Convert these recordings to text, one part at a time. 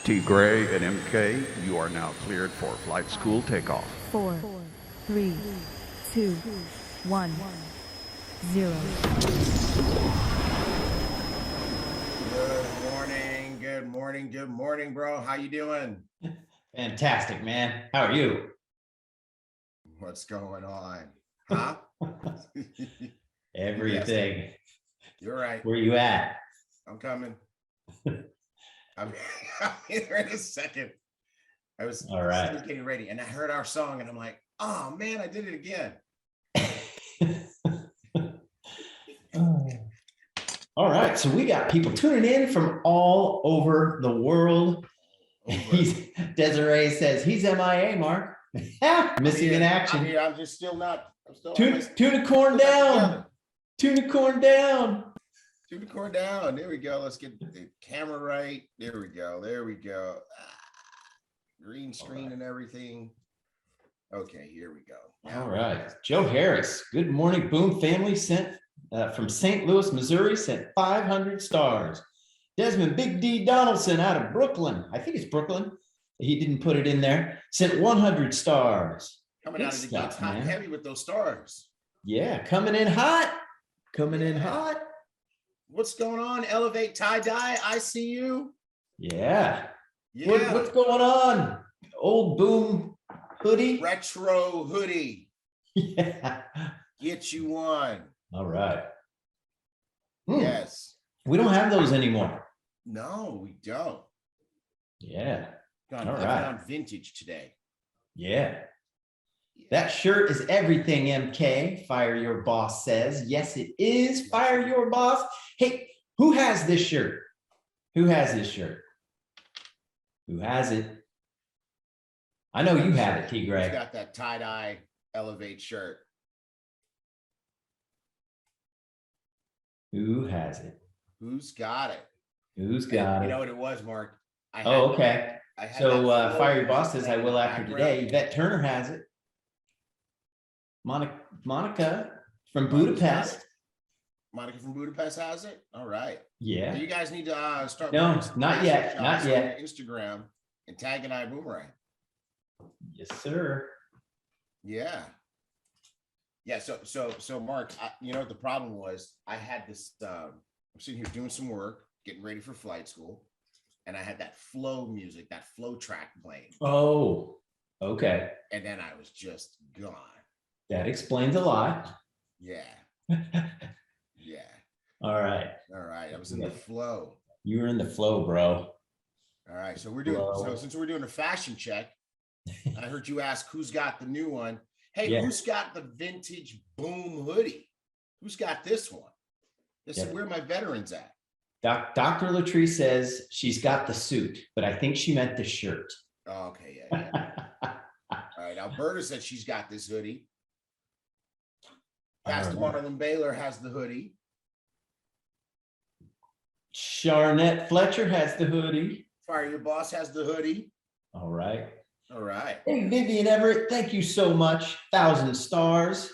T. Gray and MK, you are now cleared for flight school takeoff. 4, 3, 2, 1, 0. Good morning, bro. How you doing? Fantastic, man. How are you? What's going on? Huh? Everything. You're right. Where you at? I'm coming. I'm here in a second. I was All right. still getting ready, and I heard our song, and I'm like, oh man, I did it again. All right, so we got people tuning in from all over the world. Desiree says he's MIA, Mark. Missing in action. I'm just still not. I'm still Tunicorn down. Tunicorn down. Tunicorn down. There we go. Let's get the camera right. There we go. There we go. Green screen and everything. Okay, here we go. All right. Joe Harris. Good morning, BÜM family. Sent from St. Louis, Missouri. Sent 500 stars. Desmond Big D Donaldson out of Brooklyn. I think it's Brooklyn. He didn't put it in there. Sent 100 stars. Coming out of the gates hot and heavy with those stars. Yeah, coming in hot. Coming in hot. What's going on? Elevate tie-dye. I see you. Yeah. Yeah. What's going on? Old BÜM hoodie. Retro hoodie. Yeah. Get you one. All right. Yes. We don't have those anymore. No, we don't. Yeah. Gone All right. on vintage today. Yeah. That shirt is everything, MK. Fire Your Boss says. Yes, it is. Fire Your Boss. Hey, who has this shirt? Who has this shirt? Who has it? I know you have it, T. Gray. Who's got that tie-dye Elevate shirt? Who has it? Who's got it? Who's got it? You know what it was, Mark? Okay. So Fire Your Boss says I will after background. today. Yvette Turner has it. Monica from Budapest. Monica from Budapest has it. All right. Yeah. Well, you guys need to start. No, not yet. Not yet. Instagram and tag and Ibüümerang. Yes, sir. Yeah. Yeah. So Mark, you know what the problem was? I had this. I'm sitting here doing some work, getting ready for flight school, and I had that flow music, that flow track playing. Oh, okay. And then I was just gone. That explains a lot. Yeah. Yeah. All right. All right. I was in the flow. You were in the flow, bro. All right. So we're doing since we're doing a fashion check, I heard you ask who's got the new one. Hey, Yeah. Who's got the vintage BÜM hoodie? Who's got this one? This is where my veterans at. Dr. Latrice says she's got the suit, but I think she meant the shirt. Oh, okay, yeah. All right. Alberta said she's got this hoodie. Pastor Marlon Baylor has the hoodie. Charnette Fletcher has the hoodie. Fire Your Boss has the hoodie. All right. All right. Hey, Vivian Everett, thank you so much. 1,000 stars.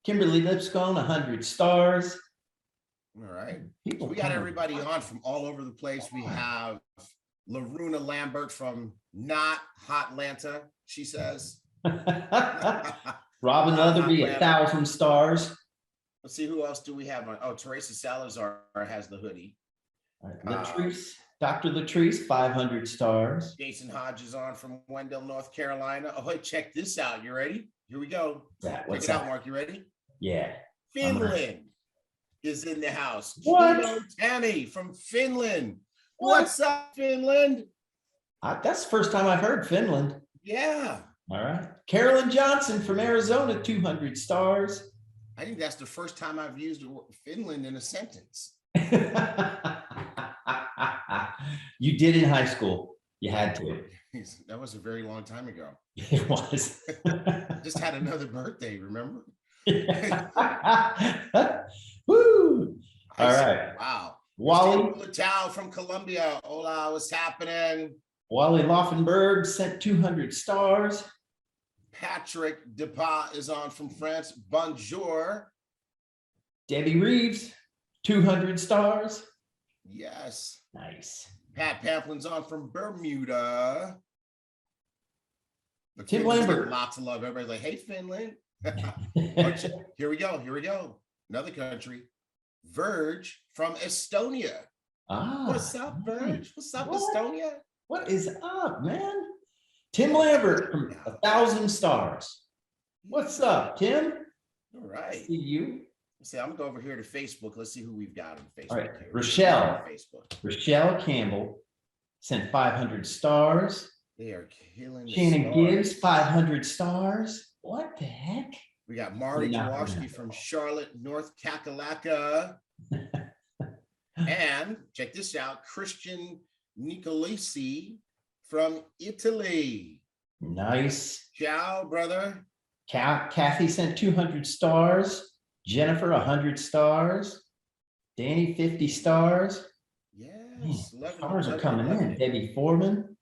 Kimberly Lipscomb, 100 stars. All right. So we got everybody on from all over the place. We have Laruna Lambert from not Hotlanta, she says. Robin Leatherby, 1,000 stars. Let's see, who else do we have on? Oh, Teresa Salazar has the hoodie. All right, Latrice, Dr. Latrice, 500 stars. Jason Hodges on from Wendell, North Carolina. Oh, hey, check this out. You ready? Here we go. What's Check it that? out, Mark. You ready? Yeah. Finland is in the house. What? Kino Tammy from Finland. What's up, Finland? That's the first time I've heard Finland. Yeah. All right. Carolyn Johnson from Arizona, 200 stars. I think that's the first time I've used the word Finland in a sentence. You did in high school. You had to. That was a very long time ago. It was. Just had another birthday, remember? Woo! All right. Wow. Wally Latau from Colombia. Hola, what's happening? Wally Laufenberg sent 200 stars. Patrick Depas is on from France. Bonjour. Debbie Reeves, 200 stars. Yes. Nice. Pat Pamplin's on from Bermuda. Tim Lambert. Lots of love. Everybody's like, hey, Finland. Here we go. Here we go. Another country. Verge from Estonia. What's up, Verge? What's up, Estonia? What is up, man? Tim Lambert from 1,000 Stars. What's up, Tim? All right. See you. See, I'm gonna go over here to Facebook. Let's see who we've got on Facebook. All right, here. Rochelle. Facebook. Rochelle Campbell sent 500 stars. They are killing. Shannon Gibbs, 500 stars. What the heck? We got Mari Jaworski from Charlotte, North Kakalaka. And check this out, Christian Nicolisi from Italy. Nice. Ciao, brother. Kathy sent 200 stars. Jennifer, 100 stars. Danny, 50 stars. Yes. Stars are coming in. Debbie Foreman.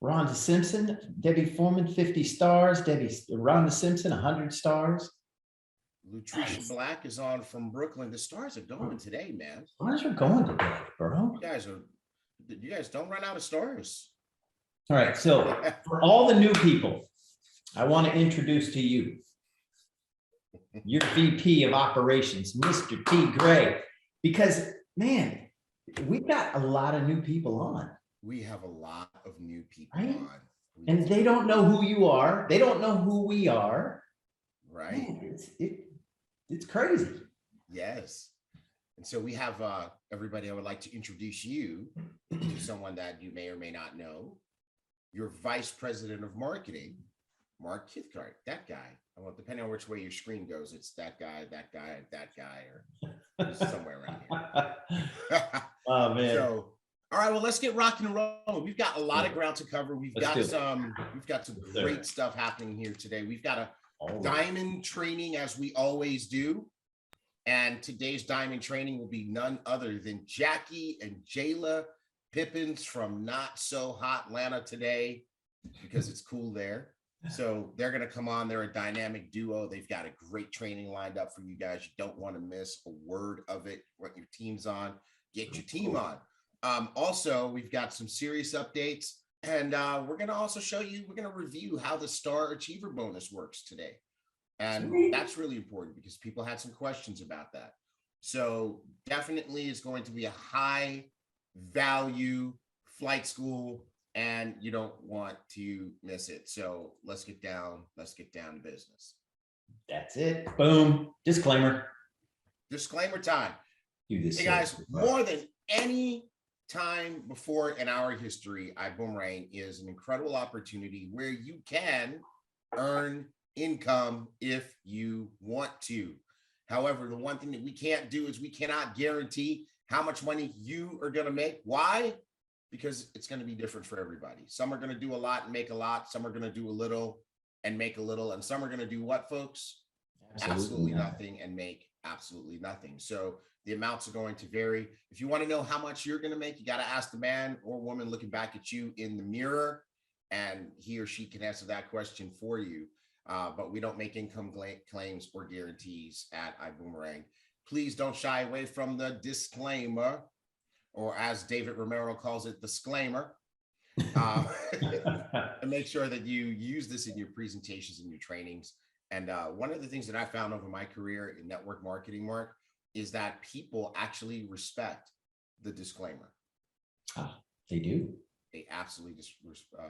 Rhonda Simpson. Debbie Foreman, 50 stars. Rhonda Simpson, 100 stars. Lutricia Black is on from Brooklyn. The stars are going today, man. Stars are going today, bro. You guys don't run out of stars. All right. So for all the new people, I want to introduce to you your VP of operations, Mr. T. Gray, because man, we've got a lot of new people on. We have a lot of new people right? on. And they don't know who you are. They don't know who we are. Right. Man, it's crazy. Yes. And so we have everybody. I would like to introduce you to someone that you may or may not know. Your Vice President of Marketing, Mark Kithcart, that guy. Well, depending on which way your screen goes, it's that guy, that guy, that guy, or somewhere around here. Oh man. So, all right, well, let's get rocking and rolling. We've got a lot of ground to cover. We've got some great stuff happening here today. We've got a diamond training, as we always do. And today's diamond training will be none other than Jackie and Jahla Pippins from Not So Hot Atlanta today, because it's cool there. So they're going to come on. They're a dynamic duo. They've got a great training lined up for you guys. You don't want to miss a word of it. What your team's on, get your team on. Also, we've got some serious updates, and we're going to also show you, we're going to review how the Star Achiever bonus works today. And that's really important because people had some questions about that. So definitely is going to be a high value flight school, and you don't want to miss it. So let's get down to business. That's it. Boom. Disclaimer Time. Do this. Hey guys, more than any time before in our history, Ibüümerang is an incredible opportunity where you can earn income if you want to. However, the one thing that we can't do is we cannot guarantee how much money you are going to make. Why? Because it's going to be different for everybody. Some are going to do a lot and make a lot. Some are going to do a little and make a little. And some are going to do what, folks? Absolutely nothing and make absolutely nothing. So the amounts are going to vary. If you want to know how much you're going to make, you got to ask the man or woman looking back at you in the mirror, and he or she can answer that question for you. But we don't make income claims or guarantees at Ibüümerang. Please don't shy away from the disclaimer, or as David Romero calls it, the disclaimer. And make sure that you use this in your presentations and your trainings. And one of the things that I found over my career in network marketing, Mark, is that people actually respect the disclaimer. They do. They absolutely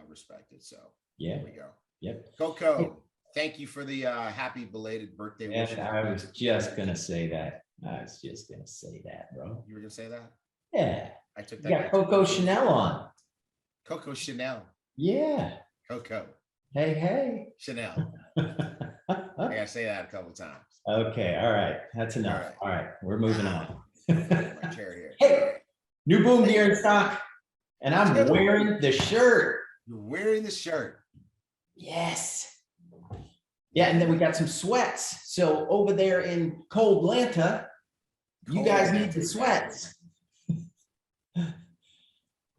respect it. So yeah, there we go. Yep. Coco, thank you for the happy belated birthday wish. I was just gonna say that. Bro. You were gonna say that? Yeah. I took You that. got Coco Chanel on. Coco Chanel. Yeah. Coco. Hey. Chanel. I gotta say that a couple of times. Okay. All right. That's enough. All right. We're moving on. My chair here. Hey, new BÜM gear in stock, and I'm wearing the shirt. You're wearing the shirt. Yes. Yeah, and then we got some sweats. So over there in cold Atlanta, you guys need the sweats.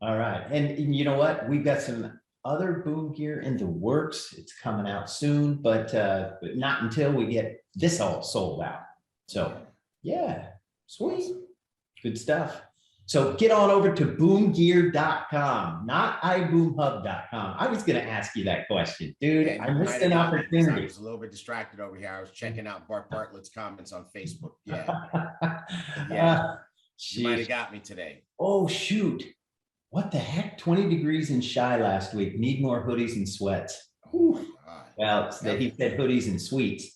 All right. And you know what? We've got some other BÜM gear in the works. It's coming out soon, but not until we get this all sold out. So yeah, sweet. Good stuff. So get on over to boomgear.com, not iboomhub.com. I was going to ask you that question, dude. Yeah, I you missed might an have got me 'cause I opportunity. was a little bit distracted over here. I was checking out Bart Bartlett's comments on Facebook. Yeah, Yeah. you might have got me today. Oh, shoot. What the heck? 20 degrees in Shy last week. Need more hoodies and sweats. Oh my God. Well, he said hoodies and sweets.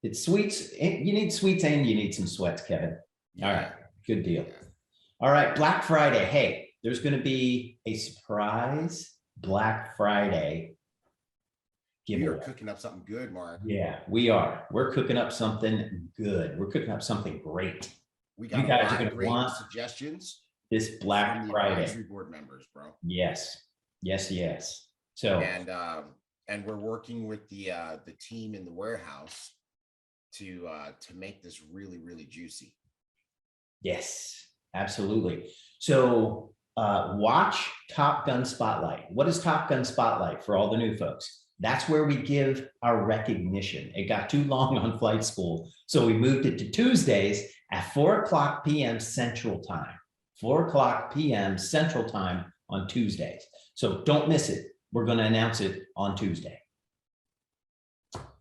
It's sweets. You need sweets and you need some sweats, Kevin. All right. Good deal. Yeah. All right. Black Friday. Hey, there's going to be a surprise Black Friday You are giveaway. cooking up something good, Mark. Yeah, we are. We're cooking up something good. We're cooking up something great. We You got guys a are lot gonna of great want suggestions This Black from the Friday. advisory board members, bro. Yes. Yes, yes. So And we're working with the team in the warehouse to make this really, really juicy. yes, absolutely. So watch Top Gun Spotlight. What is Top Gun Spotlight for all the new folks? That's where we give our recognition. It got too long on flight school, so we moved it to Tuesdays at 4:00 p.m. Central Time. 4:00 p.m. Central Time on Tuesdays. So don't miss it. We're going to announce it on Tuesday.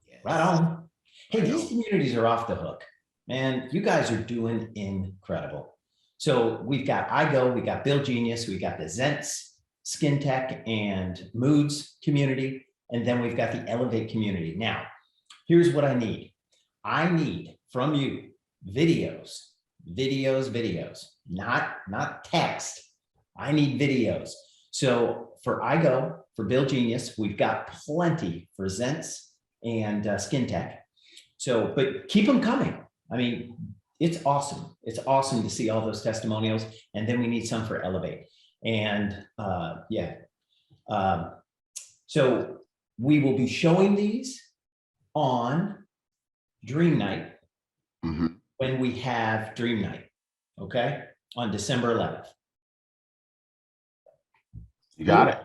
Yes. Right on. Hey, these communities are off the hook, man. You guys are doing incredible. So we've got iGo, we got Bill Genius, we got the Zents, Skin Tech, and Moods community, and then we've got the Elevate community. Now, here's what I need. I need from you videos, not text. I need videos. So for iGo, for Bill Genius, we've got plenty for Zents and Skin Tech. So, but keep them coming. I mean, it's awesome. It's awesome to see all those testimonials. And then we need some for Elevate. And so we will be showing these on Dream Night when we have Dream Night, okay? On December 11th. You got it.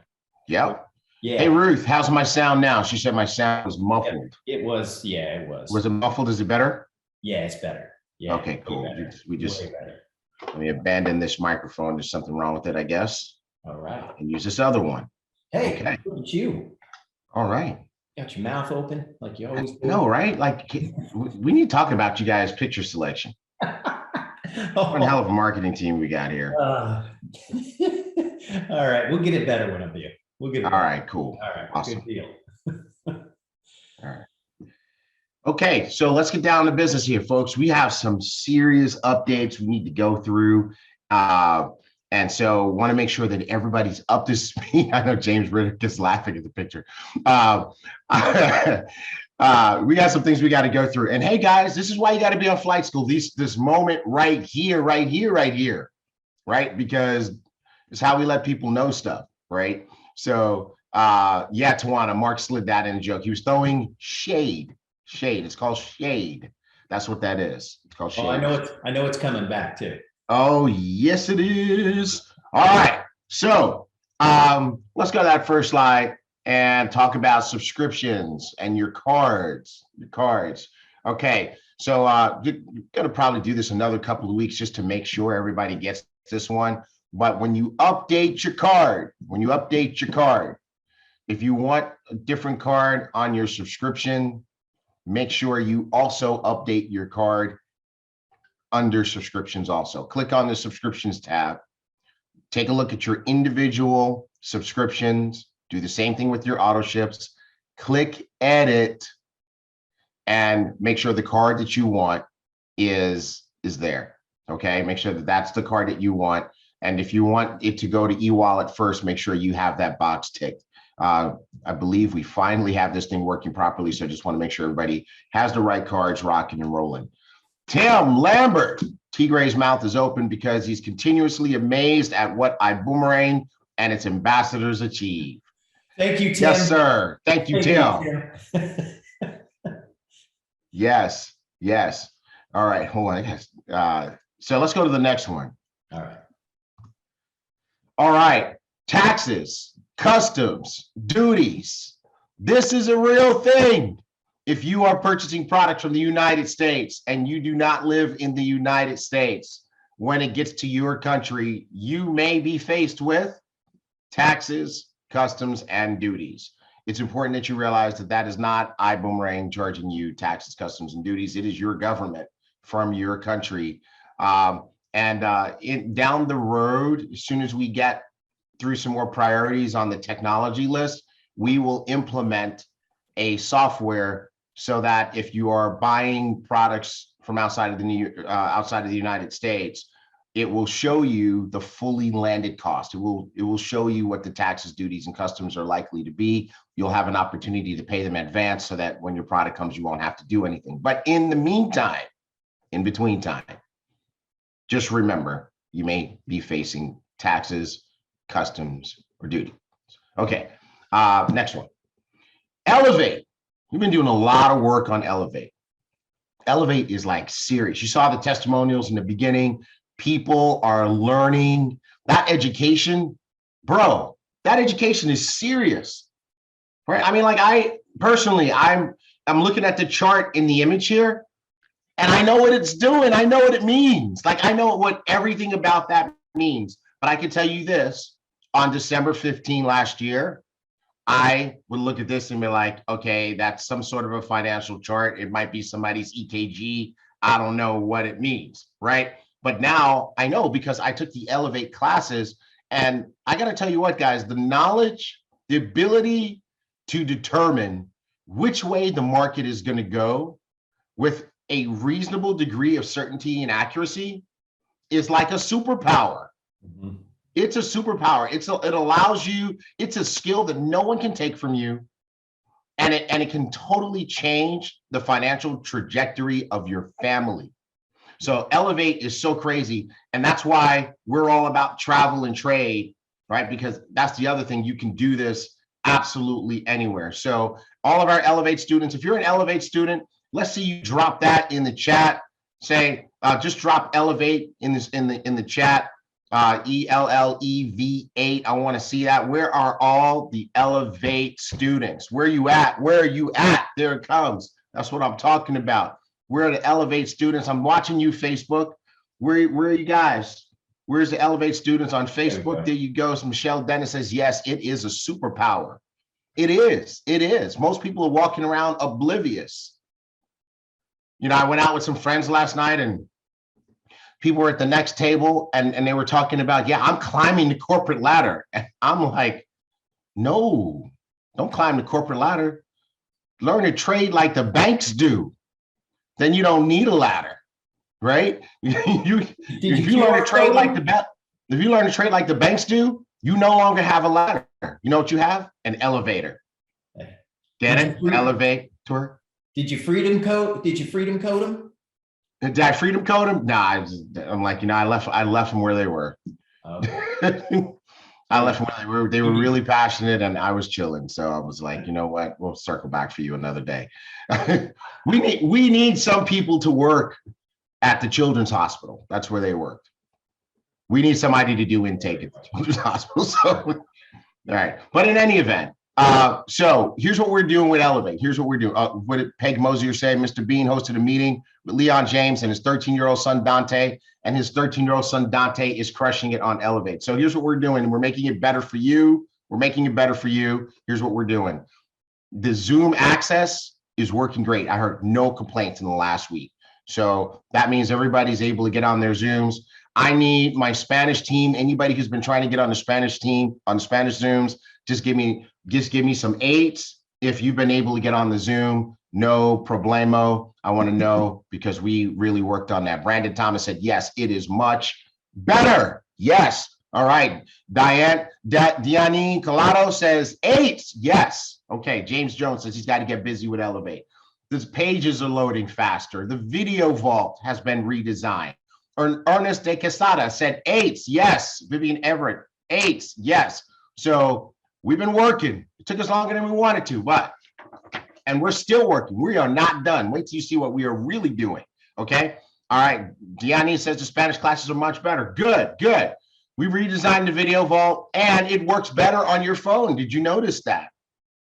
Yep. Yeah. Hey, Ruth, how's my sound now? She said my sound was muffled. It was, yeah, it was. Was it muffled? Is it better? Yeah, it's better. Yeah. Okay, cool. We just way better. let me abandon this microphone. There's something wrong with it, I guess. All right. And use this other one. Hey, Okay. look at you. All right. Got your mouth open like you always do. No, right? Like we need to talk about you guys' picture selection. What a hell of a marketing team we got here. All right, we'll get it better one of you. We'll get it All better. right, cool. All right, Awesome. good deal. All right. Okay, so let's get down to business here, folks. We have some serious updates we need to go through. And so want to make sure that everybody's up to speed. I know James Riddick is laughing at the picture. We got some things we got to go through. And hey, guys, this is why you got to be on flight school. This moment right here, right? Because it's how we let people know stuff, right? So yeah, Tawana, Mark slid that in a joke. He was throwing shade. It's called shade. That's what that is. It's called shade. Oh, I know it's coming back too. Oh, yes, it is. All right. So let's go to that first slide and talk about subscriptions and your cards. Okay. So you're going to probably do this another couple of weeks just to make sure everybody gets this one. But when you update your card, if you want a different card on your subscription, make sure you also update your card under subscriptions also. Click on the subscriptions tab. Take a look at your individual subscriptions. Do the same thing with your auto ships. Click edit and make sure the card that you want is there. Okay, make sure that that's the card that you want. And if you want it to go to e-wallet first, make sure you have that box ticked. I believe we finally have this thing working properly. So I just want to make sure everybody has the right cards rocking and rolling. Tim Lambert, T. Gray's mouth is open because he's continuously amazed at what Ibüümerang and its ambassadors achieve. Thank you, Tim. Yes, sir. Thank you, Tim. Yes. All right, hold on. So let's go to the next one. All right. Taxes, customs, duties. This is a real thing. If you are purchasing products from the United States and you do not live in the United States, when it gets to your country, you may be faced with taxes, customs, and duties. It's important that you realize that that is not Ibüümerang charging you taxes, customs, and duties. It is your government from your country. Down the road, as soon as we get through some more priorities on the technology list, we will implement a software so that if you are buying products from outside of the United States, it will show you the fully landed cost. It will show you what the taxes, duties, and customs are likely to be. You'll have an opportunity to pay them in advance so that when your product comes, you won't have to do anything. But in the meantime, in between time, just remember, you may be facing taxes, customs, or duties. Okay, next one. Elevate. We've been doing a lot of work on Elevate. Elevate is like serious. You saw the testimonials in the beginning. People are learning. That education, bro, that education is serious, right? I mean, like I personally, I'm looking at the chart in the image here, and I know what it's doing. I know what it means. Like I know what everything about that means. But I can tell you this, on December 15 last year, I would look at this and be like, okay, that's some sort of a financial chart. It might be somebody's EKG. I don't know what it means, right? But now I know because I took the Elevate classes, and I got to tell you what, guys, the knowledge, the ability to determine which way the market is going to go with a reasonable degree of certainty and accuracy is like a superpower. Mm-hmm. It's a superpower. It allows you, it's a skill that no one can take from you. And it can totally change the financial trajectory of your family. So Elevate is so crazy. And that's why we're all about travel and trade, right? Because that's the other thing. You can do this absolutely anywhere. So all of our Elevate students, if you're an Elevate student, let's see you drop that in the chat. Say, just drop Elevate in the chat. ELLEV8. I want to see that. Where are all the Elevate students? Where are you at? Where are you at? There it comes. That's what I'm talking about. Where are the Elevate students? I'm watching you, Facebook. Where are you guys? Where's the Elevate students on Facebook? There you go. So Michelle Dennis says, yes, it is a superpower. It is. It is. Most people are walking around oblivious. You know, I went out with some friends last night, and people were at the next table, and they were talking about, yeah, I'm climbing the corporate ladder. And I'm like, no, don't climb the corporate ladder. Learn to trade like the banks do. Then you don't need a ladder, right? If you learn to trade like the banks do, you no longer have a ladder. You know what you have? An elevator. Get it? Elevator. Did you freedom code them? Did I freedom code them? Nah, I'm like, you know, I left them where they were. Okay. I left them where they were. They were really passionate, and I was chilling. So I was like, you know what? We'll circle back for you another day. We need some people to work at the children's hospital. That's where they worked. We need somebody to do intake at the children's hospital. So, all right. But in any event, so here's what we're doing with Elevate. Here's what we're doing. What did Peg Mosier say? Mr. Bean hosted a meeting with Leon James and his 13-year-old son, Dante, and his 13-year-old son, Dante, is crushing it on Elevate. So here's what we're doing. We're making it better for you. We're making it better for you. Here's what we're doing. The Zoom access is working great. I heard no complaints in the last week. So that means everybody's able to get on their Zooms. I need my Spanish team. Anybody who's been trying to get on the Spanish team, on Spanish Zooms, just give me some 8s. If you've been able to get on the Zoom, no problemo. I want to know, because we really worked on that. Brandon Thomas said, yes, it is much better. Yes. All right. Diane Collado says 8. Yes. Okay. James Jones says he's got to get busy with Elevate. The pages are loading faster. The video vault has been redesigned. Ernest de Quesada said 8s. Yes. Vivian Everett, 8s. Yes. So we've been working. It took us longer than we wanted to, and we're still working. We are not done. Wait till you see what we are really doing. Okay. All right. Diani says the Spanish classes are much better. Good, good. We redesigned the video vault, and it works better on your phone. Did you notice that?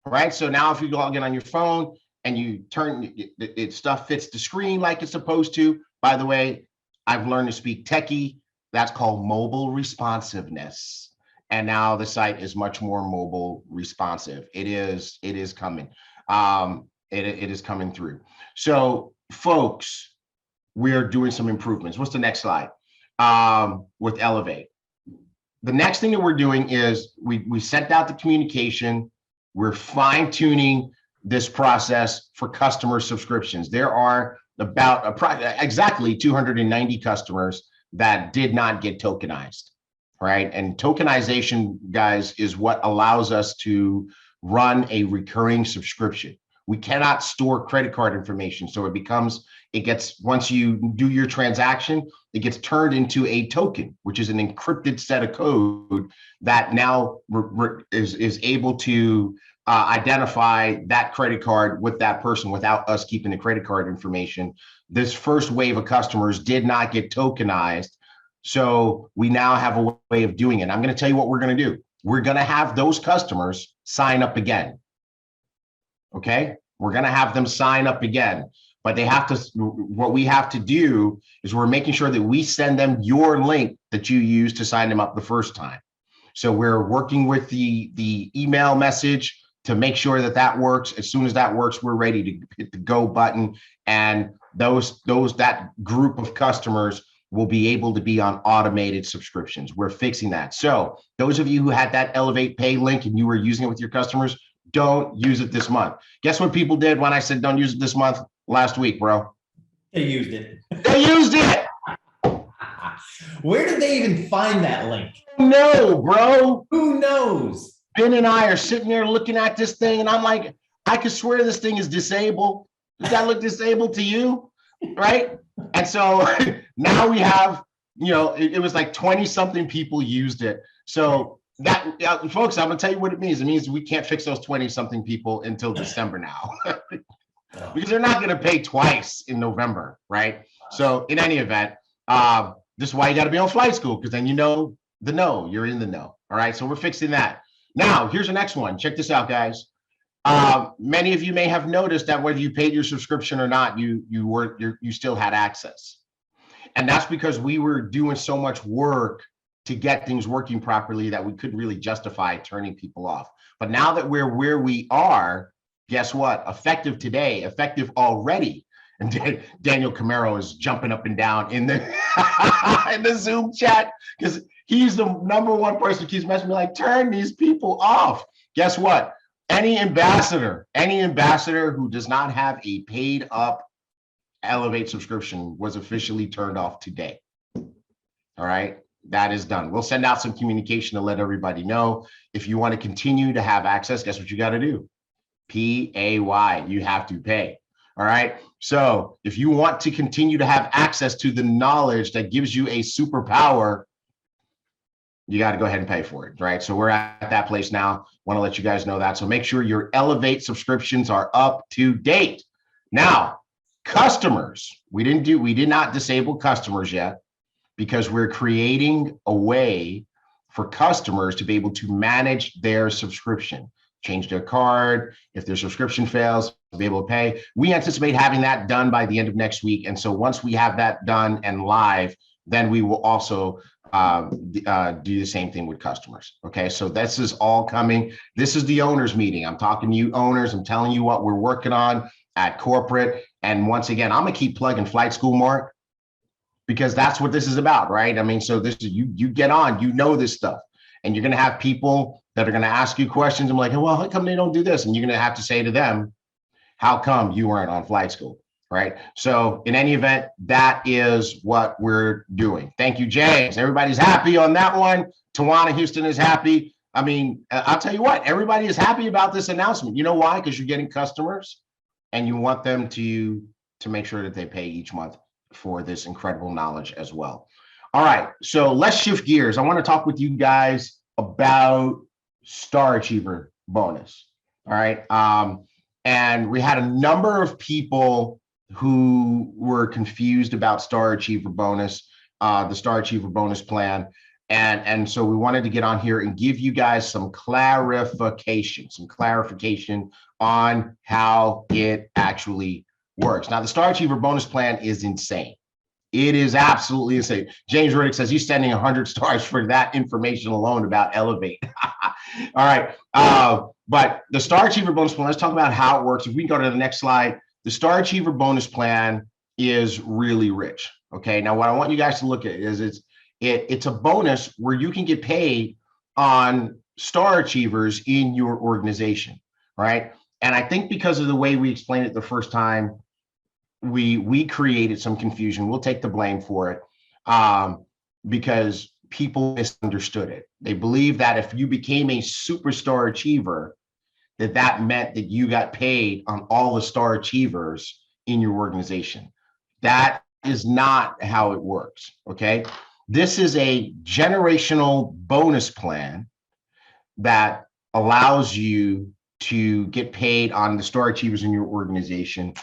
Right. So now if you log in on your phone and you turn it, stuff fits the screen like it's supposed to. By the way, I've learned to speak techie. That's called mobile responsiveness. And now the site is much more mobile responsive. It is coming. It is coming through. So folks, we're doing some improvements. What's the next slide? With Elevate. The next thing that we're doing is we sent out the communication. We're fine tuning this process for customer subscriptions. There are about exactly 290 customers that did not get tokenized, right? And tokenization, guys, is what allows us to run a recurring subscription. We cannot store credit card information. So once you do your transaction, it gets turned into a token, which is an encrypted set of code that now is able to identify that credit card with that person without us keeping the credit card information. This first wave of customers did not get tokenized. So we now have a way of doing it. I'm going to tell you what we're going to do. We're going to have those customers sign up again. Okay, we're going to have them sign up again, but what we have to do is we're making sure that we send them your link that you used to sign them up the first time. So we're working with the email message to make sure that works. As soon as that works, we're ready to hit the go button, and that group of customers will be able to be on automated subscriptions. We're fixing that. So those of you who had that Elevate Pay link and you were using it with your customers, don't use it this month. Guess what people did when I said don't use it this month? Last week, bro. They used it. They used it. Where did they even find that link? No, bro. Who knows? Ben and I are sitting there looking at this thing, and I'm like, I could swear this thing is disabled. Does that look disabled to you? Right? And so now we have, it was like 20 something people used it. So that, folks, I'm gonna tell you what it means. It means we can't fix those 20 something people until December now. Because they're not gonna pay twice in November, right? So in any event, this is why you gotta be on flight school, because then you're in the know. All right, so we're fixing that. Now, here's the next one. Check this out, guys. Many of you may have noticed that whether you paid your subscription or not, you still had access. And that's because we were doing so much work to get things working properly that we couldn't really justify turning people off. But now that we're where we are, guess what? Effective today, effective already. And Daniel Camaro is jumping up and down in the in the Zoom chat because he's the number one person who keeps messaging me like, turn these people off. Guess what? Any ambassador who does not have a paid up Elevate subscription was officially turned off today. All right, that is done. We'll send out some communication to let everybody know. If you want to continue to have access, guess what you got to do? PAY, you have to pay. All right, so if you want to continue to have access to the knowledge that gives you a superpower, you got to go ahead and pay for it, right? So we're at that place now. Want to let you guys know that. So make sure your Elevate subscriptions are up to date. Now, customers, we did not disable customers yet because we're creating a way for customers to be able to manage their subscription, change their card. If their subscription fails, be able to pay. We anticipate having that done by the end of next week. And so once we have that done and live, then we will also do the same thing with customers. Okay, so this is all coming. This is the owners meeting. I'm talking to you owners. I'm telling you what we're working on at corporate. And once again, I'm gonna keep plugging Flight School, Mark, because that's what this is about, right? I mean, so this is you get on, you know this stuff, and you're gonna have people that are gonna ask you questions. I'm like, well, how come they don't do this? And you're gonna have to say to them, how come you weren't on Flight School? Right. So in any event, that is what we're doing. Thank you, James. Everybody's happy on that one. Tawana Houston is happy. I mean, I'll tell you what, everybody is happy about this announcement. You know why? Because you're getting customers and you want them to make sure that they pay each month for this incredible knowledge as well. All right. So let's shift gears. I want to talk with you guys about Star Achiever bonus. All right. And we had a number of people who were confused about Star Achiever bonus, the Star Achiever bonus plan. And so we wanted to get on here and give you guys some clarification on how it actually works. Now, the Star Achiever bonus plan is insane. It is absolutely insane. James Riddick says he's sending 100 stars for that information alone about Elevate. All right. But the Star Achiever Bonus Plan, let's talk about how it works. If we can go to the next slide, the Star Achiever Bonus Plan is really rich. Okay. Now, what I want you guys to look at is it's a bonus where you can get paid on Star Achievers in your organization, right? And I think because of the way we explained it the first time, we created some confusion. We'll take the blame for it because people misunderstood it. They believed that if you became a superstar achiever, that meant that you got paid on all the star achievers in your organization. That is not how it works, okay? This is a generational bonus plan that allows you to get paid on the star achievers in your organization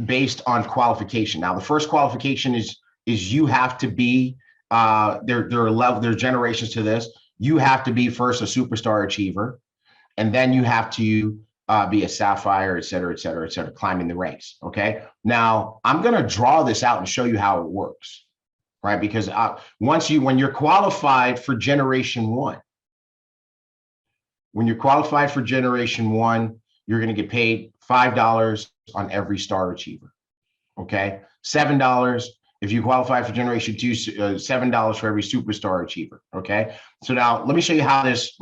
based on qualification. Now, the first qualification is you have to be there are generations to this. You have to be first a superstar achiever, and then you have to be a sapphire, et cetera, climbing the ranks. Okay. Now I'm going to draw this out and show you how it works, right? Because when you're qualified for generation one, you're going to get paid $5 on every star achiever. Okay. $7 if you qualify for generation two, $7 for every superstar achiever. Okay. So now let me show you how this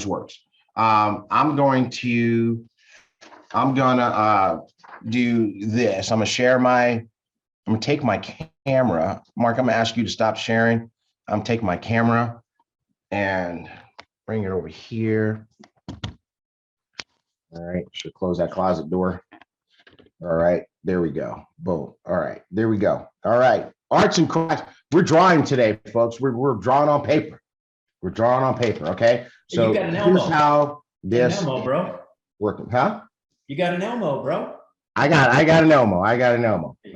works. I'm gonna do this. I'm gonna take my camera. Mark, I'm gonna ask you to stop sharing. I'm taking my camera and bring it over here. All right, should close that closet door. All right, there we go. Boom. All right, there we go. All right, arts and crafts. We're drawing today, folks. We're drawing on paper. We're drawing on paper. Okay. So here's how this Elmo, bro. Working, huh? You got an Elmo, bro. I got an Elmo.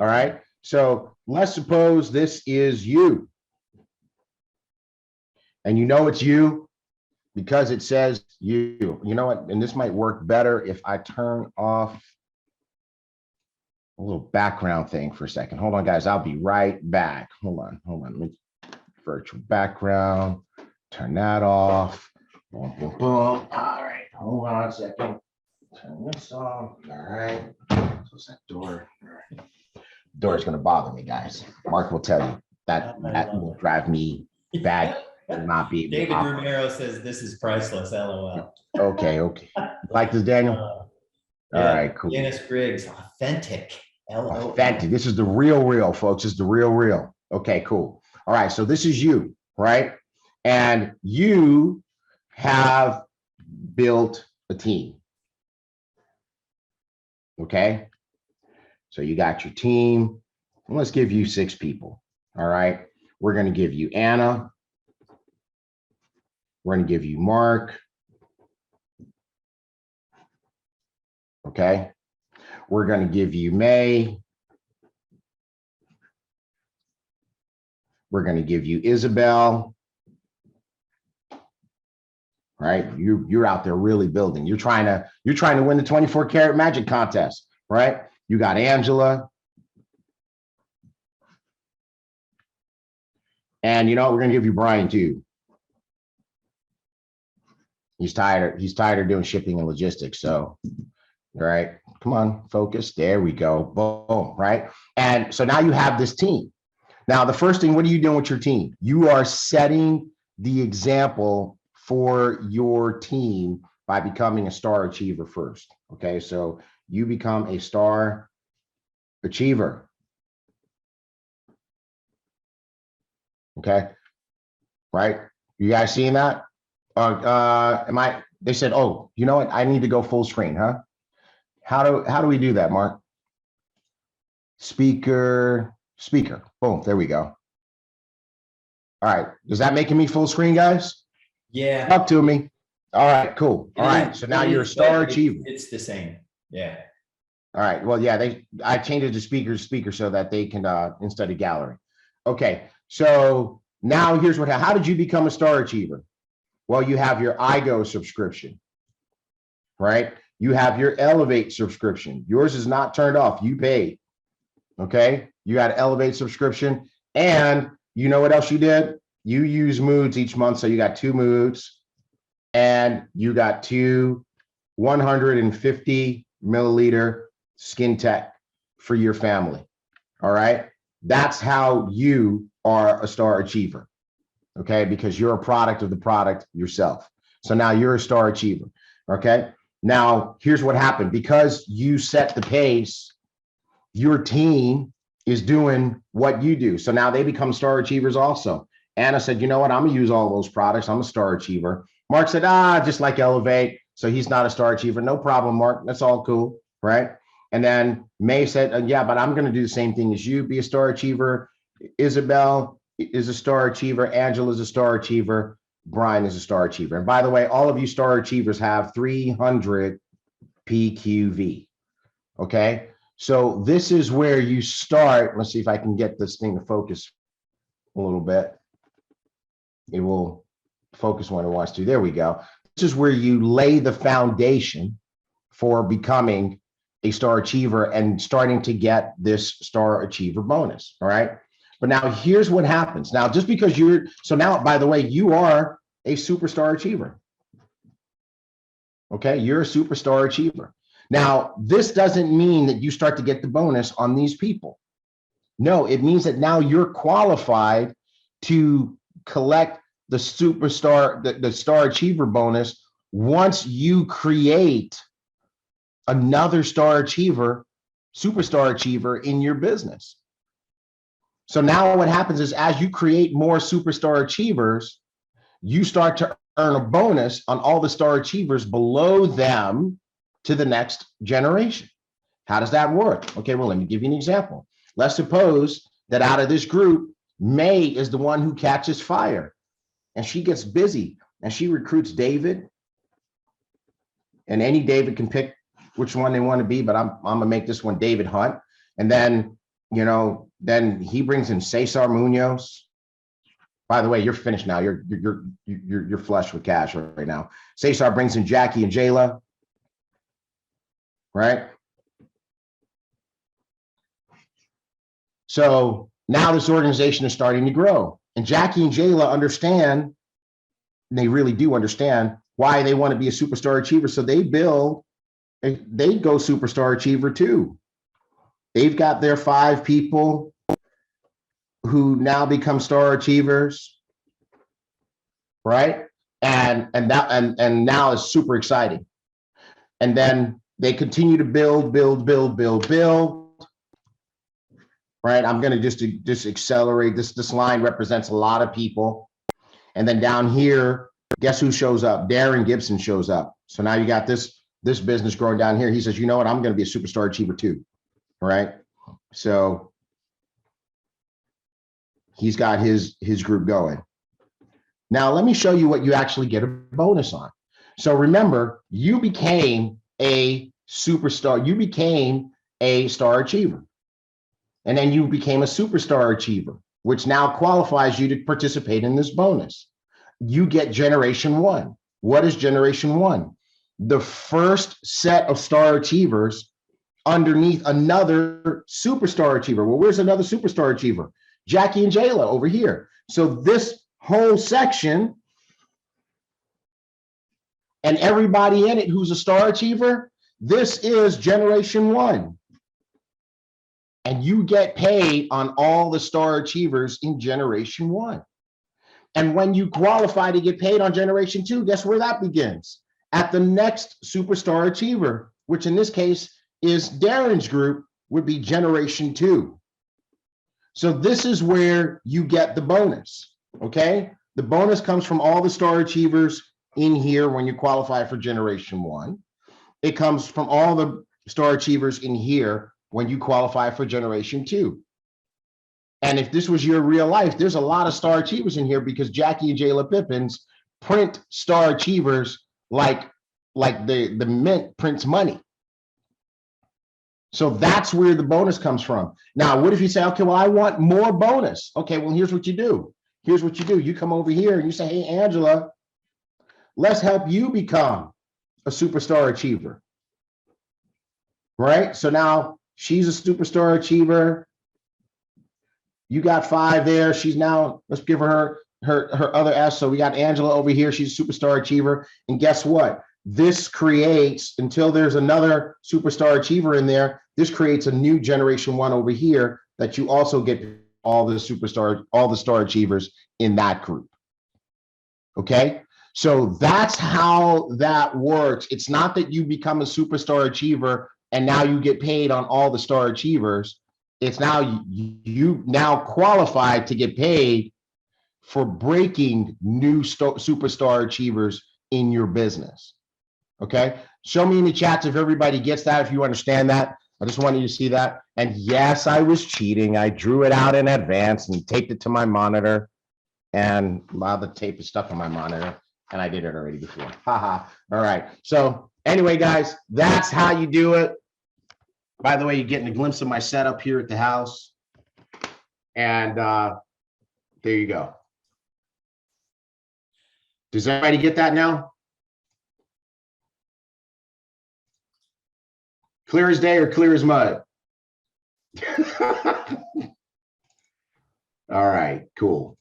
All right. So let's suppose this is you. And you know it's you because it says you. You know what? And this might work better if I turn off a little background thing for a second. Hold on, guys. I'll be right back. Hold on. Let me virtual background. Turn that off. Boom, boom, boom. All right. Hold on a second. Turn this off. All right. Close that door. All right. Door is going to bother me, guys. Mark will tell you that will drive me bad. Will not be. David Romero says this is priceless. LOL. Okay. Like this, Daniel? All right, cool. Dennis Griggs, authentic. LOL. Authentic. This is the real, folks. This is the real. Okay, cool. All right. So this is you, right? And you have built a team. Okay. So you got your team. Let's give you 6 people. All right. We're going to give you Anna. We're going to give you Mark. Okay. We're going to give you May. We're going to give you Isabel. Right? You're out there really building. You're trying to win the 24 karat magic contest, right? You got Angela. And you know what? We're going to give you Brian too. He's tired of doing shipping and logistics. So, all right, come on, focus. There we go. Boom, right? And so now you have this team. Now, the first thing, what are you doing with your team? You are setting the example for your team by becoming a star achiever first. Okay, so you become a star achiever. Okay, right? You guys seeing that? They said, oh, you know what? I need to go full screen, huh? How do we do that, Mark? Speaker. Boom, there we go. All right, does that make me full screen, guys? Yeah. Up to me. All right, cool. All right, so now you're a star achiever. It's the same. Yeah. All right, well, yeah, I changed it to speaker so that they can instead of gallery. Okay, so now here's how did you become a star achiever? Well, you have your iGo subscription, right? You have your Elevate subscription. Yours is not turned off. You paid. Okay, you got to elevate subscription. And you know what else you did? You use moods each month. So you got 2 moods and you got 2 150 milliliter skin tech for your family. All right. That's how you are a star achiever. Okay. Because you're a product of the product yourself. So now you're a star achiever. Okay. Now here's what happened. Because you set the pace, your team is doing what you do. So now they become star achievers also. Anna said, you know what? I'm gonna use all those products. I'm a star achiever. Mark said, just like Elevate. So he's not a star achiever. No problem, Mark. That's all cool, right? And then May said, yeah, but I'm gonna do the same thing as you, be a star achiever. Isabel is a star achiever. Angela is a star achiever. Brian is a star achiever. And by the way, all of you star achievers have 300 PQV, okay? So this is where you start. Let's see if I can get this thing to focus a little bit. It will focus when it wants to. There we go. This is where you lay the foundation for becoming a star achiever and starting to get this star achiever bonus. All right. But now here's what happens. Now, just because so now, by the way, you are a superstar achiever. Okay. You're a superstar achiever. Now, this doesn't mean that you start to get the bonus on these people. No, it means that now you're qualified to collect the superstar, the star achiever bonus once you create another star achiever, superstar achiever in your business. So now what happens is as you create more superstar achievers, you start to earn a bonus on all the star achievers below them to the next generation. How does that work? Okay, well, let me give you an example. Let's suppose that out of this group, May is the one who catches fire and she gets busy and she recruits David, and any David can pick which one they want to be, but I'm gonna make this one David Hunt. And then, then he brings in Cesar Munoz. By the way, you're finished now. You're flush with cash right now. Cesar brings in Jackie and Jahla, right? So now this organization is starting to grow, and Jackie and Jahla understand, and they really do understand why they want to be a superstar achiever. So they go superstar achiever too. They've got their 5 people who now become star achievers, right? And now it's super exciting. And then they continue to build. Right? I'm going to just accelerate this. This line represents a lot of people. And then down here, guess who shows up? Darren Gibson shows up. So now you got this business growing down here. He says, you know what? I'm going to be a superstar achiever too. All right. So he's got his group going. Now, let me show you what you actually get a bonus on. So remember, you became a superstar. You became a star achiever. And then you became a superstar achiever, which now qualifies you to participate in this bonus. You get generation 1. What is generation 1? The first set of star achievers underneath another superstar achiever. Well, where's another superstar achiever? Jackie and Jahla over here. So this whole section and everybody in it who's a star achiever, this is generation 1. And you get paid on all the star achievers in generation 1. And when you qualify to get paid on generation 2, guess where that begins? At the next superstar achiever, which in this case is Darren's group, would be generation 2. So this is where you get the bonus, okay? The bonus comes from all the star achievers in here when you qualify for generation 1. It comes from all the star achievers in here when you qualify for generation 2. And if this was your real life, there's a lot of star achievers in here because Jackie and Jahla Pippins print star achievers like the mint prints money. So that's where the bonus comes from. Now, what if you say, okay, well, I want more bonus? Okay, well, here's what you do. Here's what you do. You come over here and you say, hey, Angela, let's help you become a superstar achiever. Right? So now she's a superstar achiever. You got 5 there. She's now, let's give her other S. So we got Angela over here. She's a superstar achiever. And guess what? This creates, until there's another superstar achiever in there, this creates a new generation 1 over here that you also get all the star achievers in that group. Okay? So that's how that works. It's not that you become a superstar achiever and now you get paid on all the star achievers. It's now you now qualified to get paid for breaking new superstar achievers in your business. Okay, show me in the chats if everybody gets that, if you understand that. I just wanted you to see that. And yes, I was cheating. I drew it out in advance and taped it to my monitor. And the tape is stuck on my monitor. And I did it already before. Haha. All right. So anyway, guys, that's how you do it. By the way, you're getting a glimpse of my setup here at the house. And there you go. Does everybody get that now? Clear as day or clear as mud? All right, cool.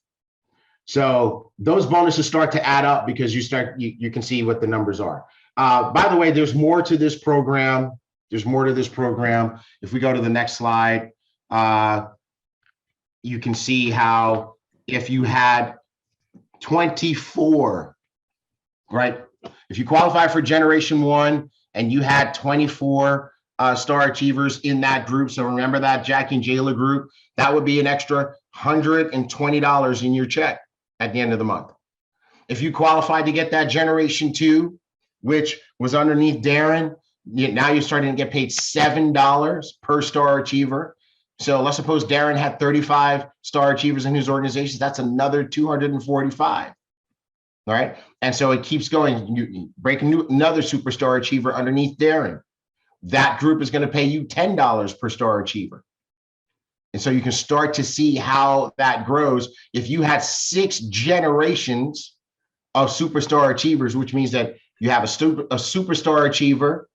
So those bonuses start to add up because you can see what the numbers are. By the way, there's more to this program. There's more to this program. If we go to the next slide, you can see how if you had 24, right? If you qualify for Generation 1 and you had 24 star achievers in that group, so remember that Jackie and Jahla group, that would be an extra $120 in your check at the end of the month. If you qualified to get that Generation 2, which was underneath Darren, now you're starting to get paid $7 per star achiever. So let's suppose Darren had 35 star achievers in his organization. That's another 245. All right. And so it keeps going. You break another superstar achiever underneath Darren. That group is going to pay you $10 per star achiever. And so you can start to see how that grows. If you had 6 generations of superstar achievers, which means that you have a superstar achiever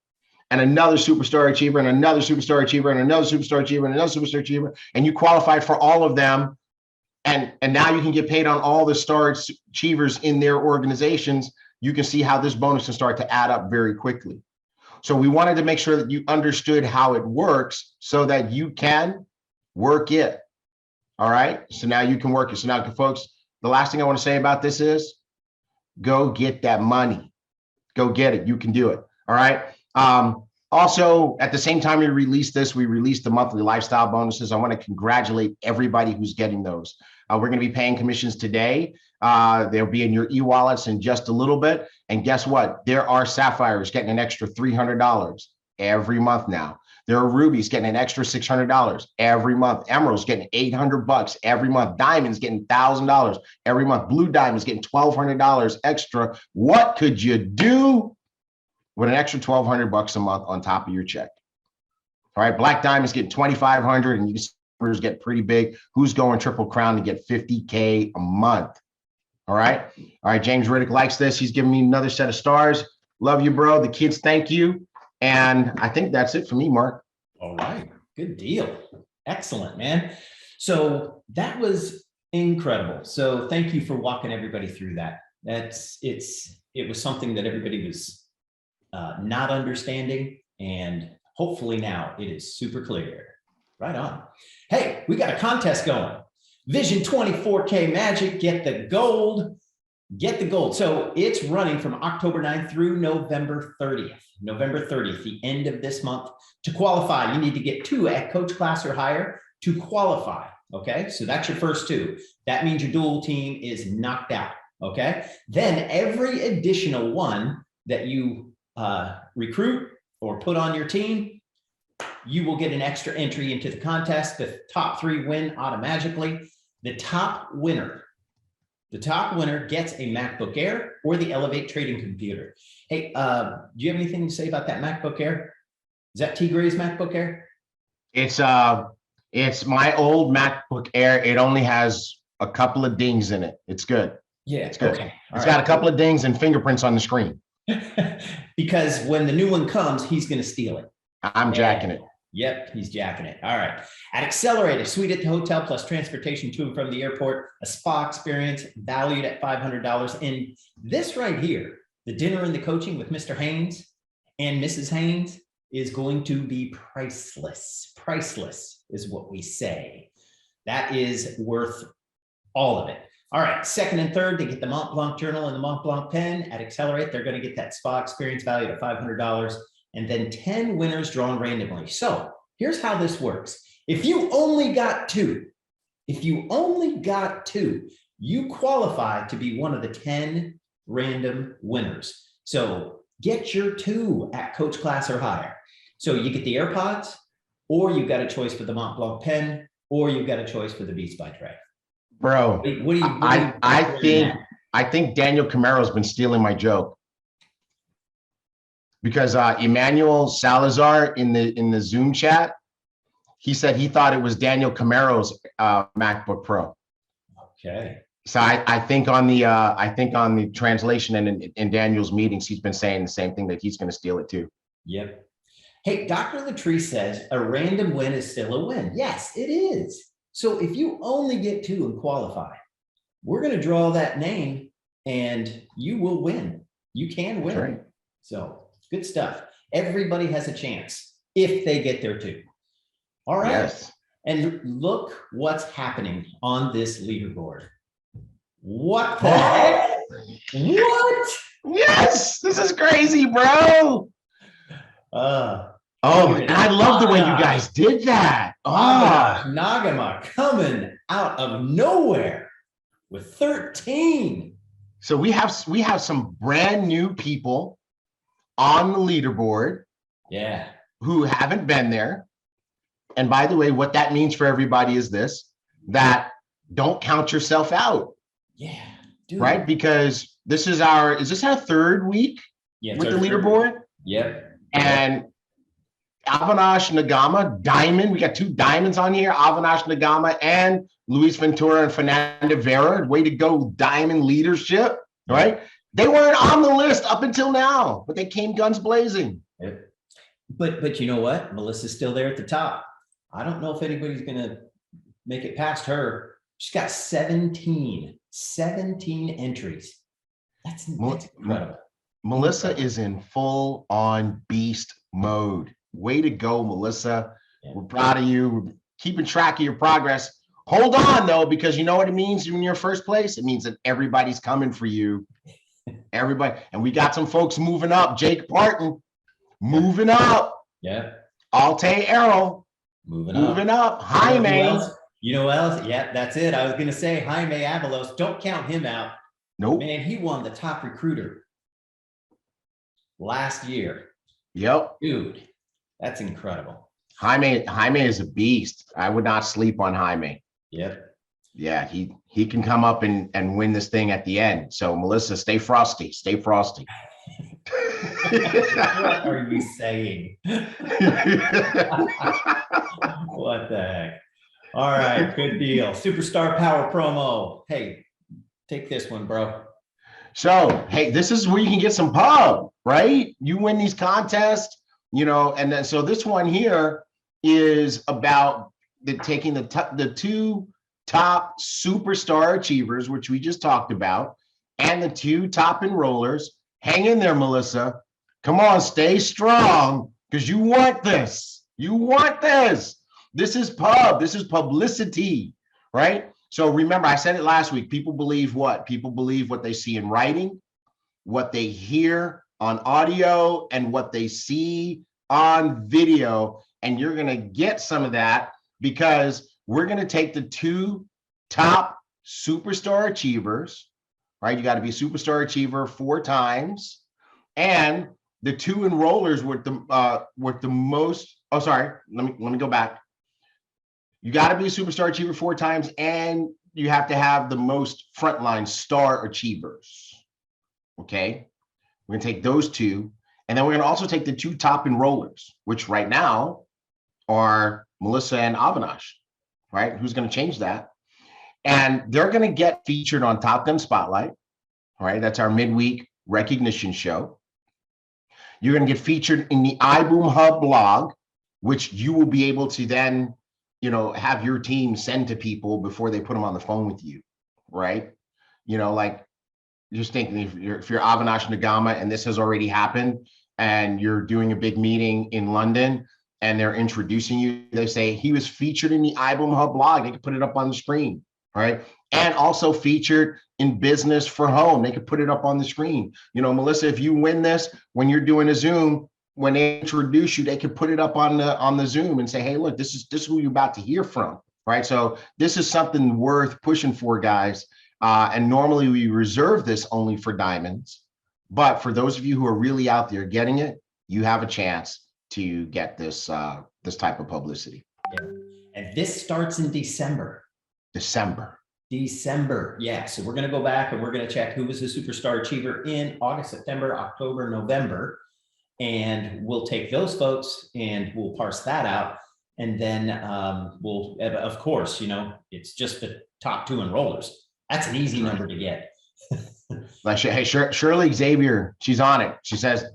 and another superstar achiever and another superstar achiever and another superstar achiever and another superstar achiever, and you qualified for all of them, and now you can get paid on all the star achievers in their organizations, you can see how this bonus can start to add up very quickly. So we wanted to make sure that you understood how it works so that you can work it. All right. So now you can work it. So now, folks, the last thing I want to say about this is go get that money. Go get it. You can do it. All right. Also, at the same time we released this, we released the monthly lifestyle bonuses. I want to congratulate everybody who's getting those. We're going to be paying commissions today. They'll be in your e-wallets in just a little bit. And guess what? There are sapphires getting an extra $300 every month now. There are rubies getting an extra $600 every month. Emeralds getting $800 every month. Diamonds getting $1,000 every month. Blue diamonds getting $1,200 extra. What could you do with an extra $1,200 a month on top of your check? All right, black diamonds getting $2,500, and you can see numbers get pretty big. Who's going triple crown to get $50K a month? All right. All right. James Riddick likes this. He's giving me another set of stars. Love you, bro. The kids, thank you. And I think that's it for me, Mark. All right. Good deal. Excellent, man. So that was incredible. So thank you for walking everybody through that. It was something that everybody was not understanding, and hopefully now it is super clear. Right on. Hey, we got a contest going. Vision 24K Magic, get the gold. Get the gold. So it's running from October 9th through November 30th. November 30th, the end of this month. To qualify, you need to get 2 at coach class or higher to qualify. Okay, so that's your first 2. That means your dual team is knocked out. Okay, then every additional 1 that you recruit or put on your team, you will get an extra entry into the contest. The top 3 win automatically. The top winner gets a MacBook Air or the Elevate trading computer. Hey, do you have anything to say about that MacBook Air? Is that T. Gray's MacBook Air? It's my old MacBook Air. It only has a couple of dings in it. It's good. Yeah, it's good. Okay. It's got a couple of dings and fingerprints on the screen. Because when the new one comes, he's going to steal it. I'm jacking it. Yep, he's jacking it. All right. At Accelerate, a suite at the hotel plus transportation to and from the airport, a spa experience valued at $500. And this right here, the dinner and the coaching with Mr. Haynes and Mrs. Haynes is going to be priceless. Priceless is what we say. That is worth all of it. All right, second and third, they get the Mont Blanc journal and the Mont Blanc pen. At Accelerate, they're going to get that spa experience valued at $500, and then 10 winners drawn randomly. So here's how this works. If you only got two, you qualify to be one of the 10 random winners. So get your two at Coach Class or higher. So you get the AirPods, or you've got a choice for the Mont Blanc pen, or you've got a choice for the Beats by Dre. Bro, I think Daniel Camaro's been stealing my joke, because Emmanuel Salazar in the Zoom chat, he said he thought it was Daniel Camaro's MacBook Pro. Okay. So I think on the translation and in Daniel's meetings, he's been saying the same thing, that he's going to steal it too. Yep. Hey, Dr. Latrice says a random win is still a win. Yes, it is. So if you only get two and qualify, we're going to draw that name and you will win. You can win. Right. So good stuff. Everybody has a chance if they get their two. All right. Yes. And look what's happening on this leaderboard. What the heck? What? Yes, this is crazy, bro. And I love the way you guys did that. Nagama coming out of nowhere with 13. So we have some brand new people on the leaderboard. Yeah. Who haven't been there. And by the way, what that means for everybody is this, that don't count yourself out. Yeah. Dude. Right? Because is this our third week with the leaderboard? Yep. And Avinash Nagama, Diamond, we got two diamonds on here, Avinash Nagama and Luis Ventura and Fernanda Vera. Way to go, Diamond leadership, right? They weren't on the list up until now, but they came guns blazing. Yep. But you know what? Melissa's still there at the top. I don't know if anybody's going to make it past her. She's got 17 entries. That's incredible. Melissa is in full on beast mode. Way to go, Melissa. Yeah. We're proud of you. We're keeping track of your progress. Hold on though, because you know what it means when you're first place? It means that everybody's coming for you. Everybody. And we got some folks moving up. Jake Parton, moving up. Yeah. Alte Errol, moving up. Jaime. You know what else? Yeah, that's it. I was going to say Jaime Avalos. Don't count him out. Nope. Man, he won the top recruiter last year. Yep. Dude, that's incredible. Jaime is a beast. I would not sleep on Jaime. Yep. Yeah, he can come up and win this thing at the end. So Melissa, stay frosty. Stay frosty. What are you saying? What the heck? All right, good deal. Superstar Power promo. Hey, take this one, bro. So, hey, this is where you can get some pub, right? You win these contests, and then so this one here is about taking the two top superstar achievers, which we just talked about, and the two top enrollers. Hang in there, Melissa. Come on, stay strong, because you want this. You want this. This is pub. This is publicity, right? So remember, I said it last week. People believe what? People believe what they see in writing, what they hear on audio, and what they see on video. And you're going to get some of that because we're going to take the two top superstar achievers, right? You got to be a superstar achiever 4 times. And the two enrollers with the most, oh, sorry, let me go back. You got to be a superstar achiever 4 times, and you have to have the most frontline star achievers. Okay, we're gonna take those two, and then we're gonna also take the two top enrollers, which right now are Melissa and Avinash, right? Who's gonna change that? And they're gonna get featured on Top Gun Spotlight, right? That's our midweek recognition show. You're gonna get featured in the iBoom Hub blog, which you will be able to then, have your team send to people before they put them on the phone with you, right? Like just thinking if you're Avinash Nagama and this has already happened and you're doing a big meeting in London and they're introducing you, they say he was featured in the IBOOM Hub blog. They can put it up on the screen, right? And also featured in Business for Home. They could put it up on the screen. Melissa, if you win this, when you're doing a Zoom, when they introduce you, they could put it up on the Zoom and say, hey, look, this is who you're about to hear from, right? So this is something worth pushing for, guys. And normally we reserve this only for diamonds, but for those of you who are really out there getting it, you have a chance to get this this type of publicity. Yeah. And this starts in December. December. Yeah. So we're going to go back and we're going to check who was the superstar achiever in August, September, October, November. And we'll take those folks and we'll parse that out. And then we'll, of course, it's just the top 2 enrollers. That's an easy number to get. Hey, Shirley Xavier, she's on it. She says,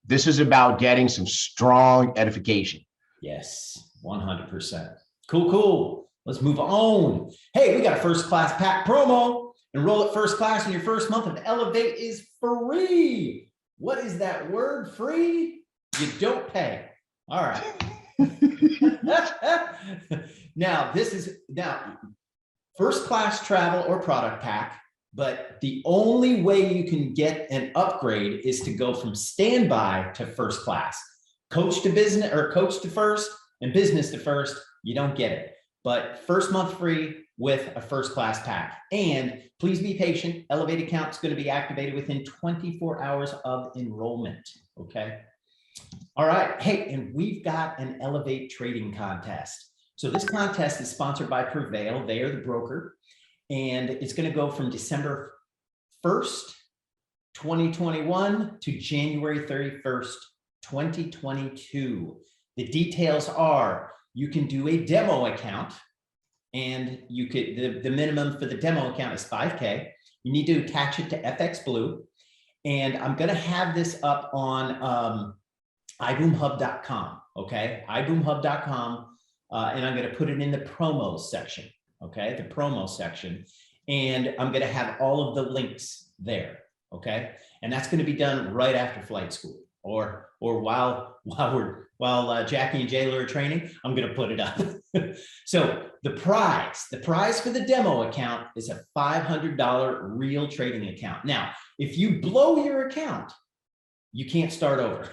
this is about getting some strong edification. Yes, 100%. Cool. Let's move on. Hey, we got a first class pack promo. Enroll at first class in your first month of Elevate is free. What is that word? Free? You don't pay. All right. Now, first class travel or product pack, but the only way you can get an upgrade is to go from standby to first class. Coach to business or coach to first and business to first, you don't get it. But first month free with a first class pack. And please be patient. Elevate account is going to be activated within 24 hours of enrollment. Okay. All right. Hey, and we've got an Elevate trading contest. So this contest is sponsored by Prevail. They are the broker. And it's going to go from December 1st, 2021 to January 31st, 2022. The details are you can do a demo account and you could, the minimum for the demo account is 5K. You need to attach it to FX Blue. And I'm going to have this up on iboomhub.com. Okay. iboomhub.com. And I'm going to put it in the promos section. Okay. The promo section. And I'm going to have all of the links there. Okay. And that's going to be done right after flight school or while Jackie and Jahla are training, I'm going to put it up. So the prize for the demo account is a $500 real trading account. Now, if you blow your account, you can't start over.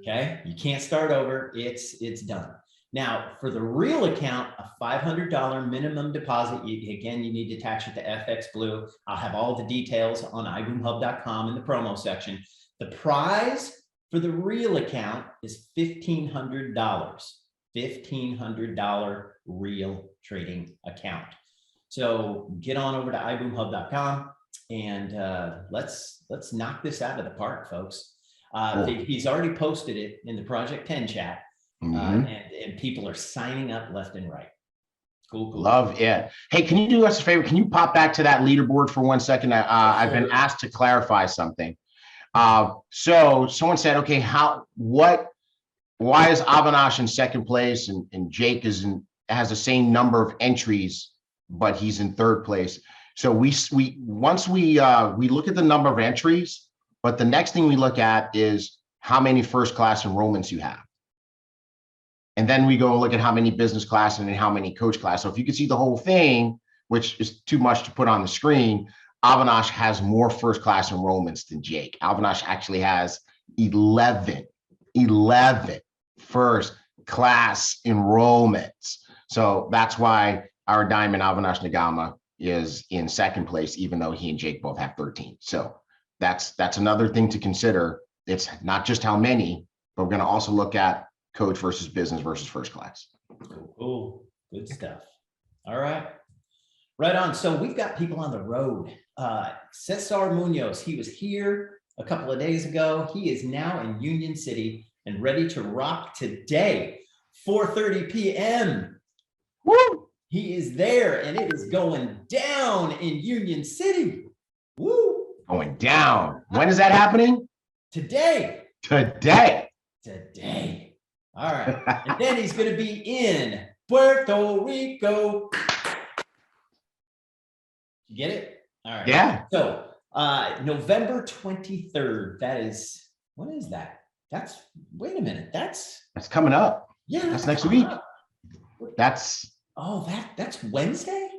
Okay. You can't start over. It's done. Now, for the real account, a $500 minimum deposit. Again, you need to attach it to FX Blue. I'll have all the details on iboomhub.com in the promo section. The prize for the real account is $1,500. $1,500 real trading account. So get on over to iboomhub.com and let's knock this out of the park, folks. He's already posted it in the Project 10 chat. And people are signing up left and right. Cool. Love it. Hey, can you do us a favor? Can you pop back to that leaderboard for 1 second? I've been asked to clarify something. So someone said, okay, why is Avinash in second place and Jake has the same number of entries, but he's in third place? So once we look at the number of entries, but the next thing we look at is how many first class enrollments you have. And then we go and look at how many business class and how many coach class. So if you can see the whole thing, which is too much to put on the screen, Avinash has more first class enrollments than Jake. Avinash actually has 11 first class enrollments. So that's why our diamond Avinash Nagama is in second place, even though he and Jake both have 13. So that's another thing to consider. It's not just how many, but we're going to also look at coach versus business versus first class. Cool. Good stuff. All right. Right on. So we've got people on the road. Cesar Munoz, he was here a couple of days ago. He is now in Union City and ready to rock today, 4:30 p.m. Woo! He is there and it is going down in Union City. Woo! Going down. When is that happening? Today. All right. And then he's going to be in Puerto Rico. You get it? All right. Yeah. So November 23rd. That is, what is that? That's, wait a minute. That's coming up. Yeah. That's next week. That's Wednesday?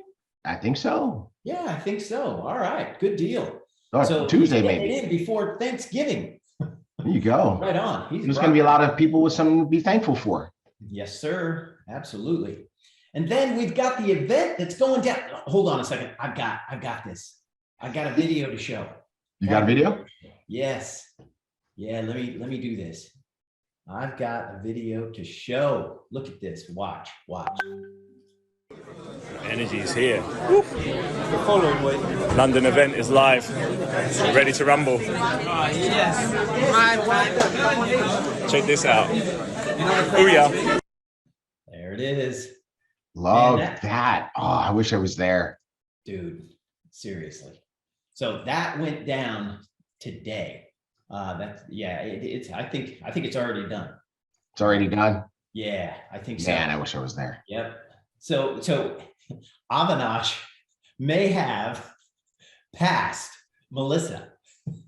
I think so. Yeah, I think so. All right. Good deal. Oh, So Tuesday, he's getting maybe. it in before Thanksgiving. There you go. Right on. There's going to be a lot of people with something to be thankful for. Yes, sir. Absolutely. And then we've got the event that's going down. Hold on a second. I've got this. I got a video to show. You got a video? Yes. Yeah, let me do this. I've got a video to show. Look at this. Watch. Energy is here. The following week, London event is live, ready to rumble. Check this out. Booyah. There it is. Love Man, that. Oh, I wish I was there. Dude, seriously. So that went down today. It's I think it's already done. It's already done. Yeah, I think so. Man, I wish I was there. Yep. So Avinash may have passed Melissa.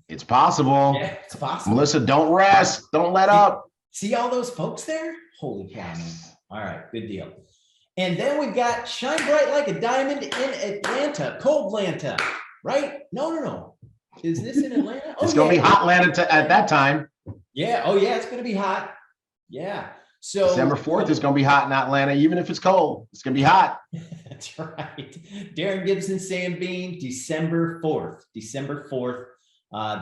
It's possible. Yeah, it's possible. Melissa, don't rest. Don't let up. See all those folks there? Holy cow, man. All right, good deal. And then we've got Shine Bright Like a Diamond in Atlanta, Cold-Lanta, right? No. Is this in Atlanta? It's going to be hot Atlanta at that time. Yeah. Oh, yeah. It's going to be hot. Yeah. So December 4th is going to be hot in Atlanta, even if it's cold. It's going to be hot. That's right. Darren Gibson, Sam Bean, December 4th.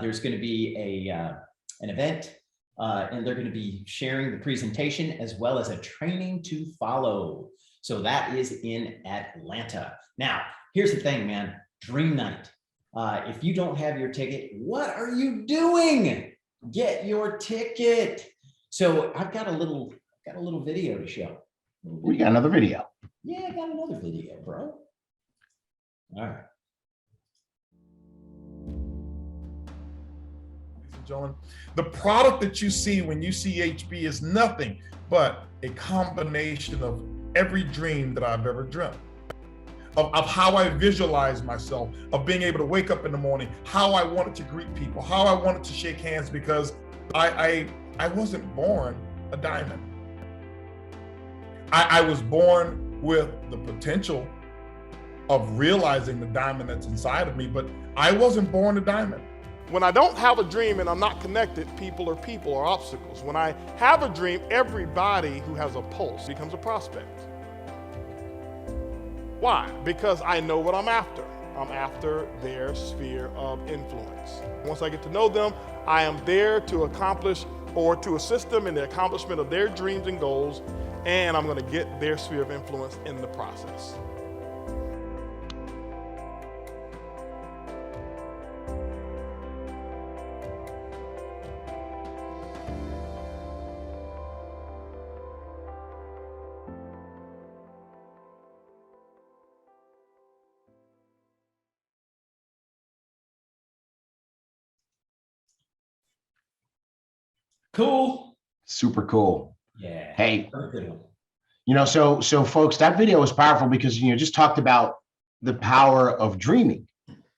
There's going to be an event, and they're going to be sharing the presentation as well as a training to follow. So that is in Atlanta. Now, here's the thing, man. Dream Night. If you don't have your ticket, what are you doing? Get your ticket. So I've got a little video to show. We got another video. Yeah, I got another video, bro. All right. Ladies and gentlemen, the product that you see when you see HB is nothing but a combination of every dream that I've ever dreamt. Of how I visualize myself, of being able to wake up in the morning, how I wanted to greet people, how I wanted to shake hands, because I wasn't born a diamond. I was born with the potential of realizing the diamond that's inside of me, but I wasn't born a diamond. When I don't have a dream and I'm not connected, people are obstacles. When I have a dream, everybody who has a pulse becomes a prospect. Why? Because I know what I'm after. I'm after their sphere of influence. Once I get to know them, I am there to accomplish or to assist them in the accomplishment of their dreams and goals, and I'm going to get their sphere of influence in the process. Cool. Super cool. Yeah. Hey, Good one. so folks, that video was powerful because, just talked about the power of dreaming,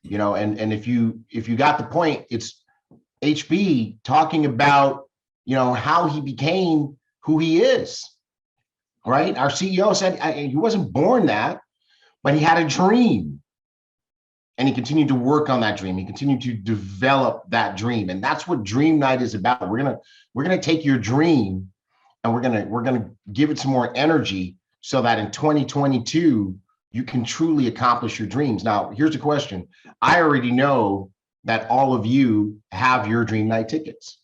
and if you got the point, it's HB talking about, how he became who he is, right? Our CEO said he wasn't born that, but he had a dream. And he continued to work on that dream. He continued to develop that dream. And that's what Dream Night is about. We're gonna take your dream and we're gonna give it some more energy so that in 2022, you can truly accomplish your dreams. Now, here's the question. I already know that all of you have your Dream Night tickets.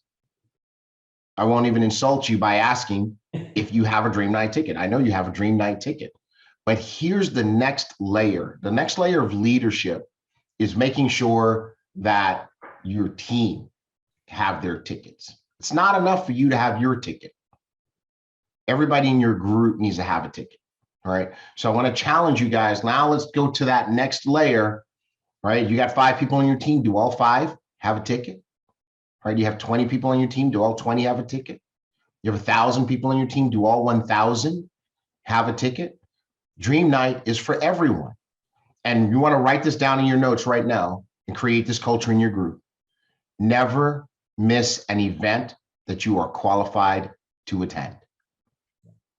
I won't even insult you by asking if you have a Dream Night ticket. I know you have a Dream Night ticket. But here's the next layer. The next layer of leadership is making sure that your team have their tickets. It's not enough for you to have your ticket. Everybody in your group needs to have a ticket, all right? So I want to challenge you guys. Now let's go to that next layer, right? You got 5 people on your team. Do all 5 have a ticket? Right? You have 20 people on your team. Do all 20 have a ticket? You have 1,000 people on your team, do all 1,000 have a ticket? Dream night is for everyone. And you want to write this down in your notes right now and create this culture in your group. Never miss an event that you are qualified to attend.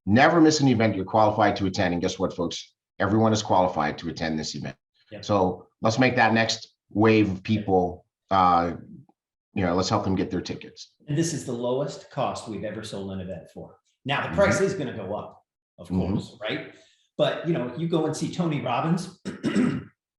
Never miss an event you're qualified to attend. And guess what, folks? Everyone is qualified to attend this event. Yep. So let's make that next wave of people, let's help them get their tickets. And this is the lowest cost we've ever sold an event for. Now, the price is going to go up, of course, right? But, you go and see Tony Robbins.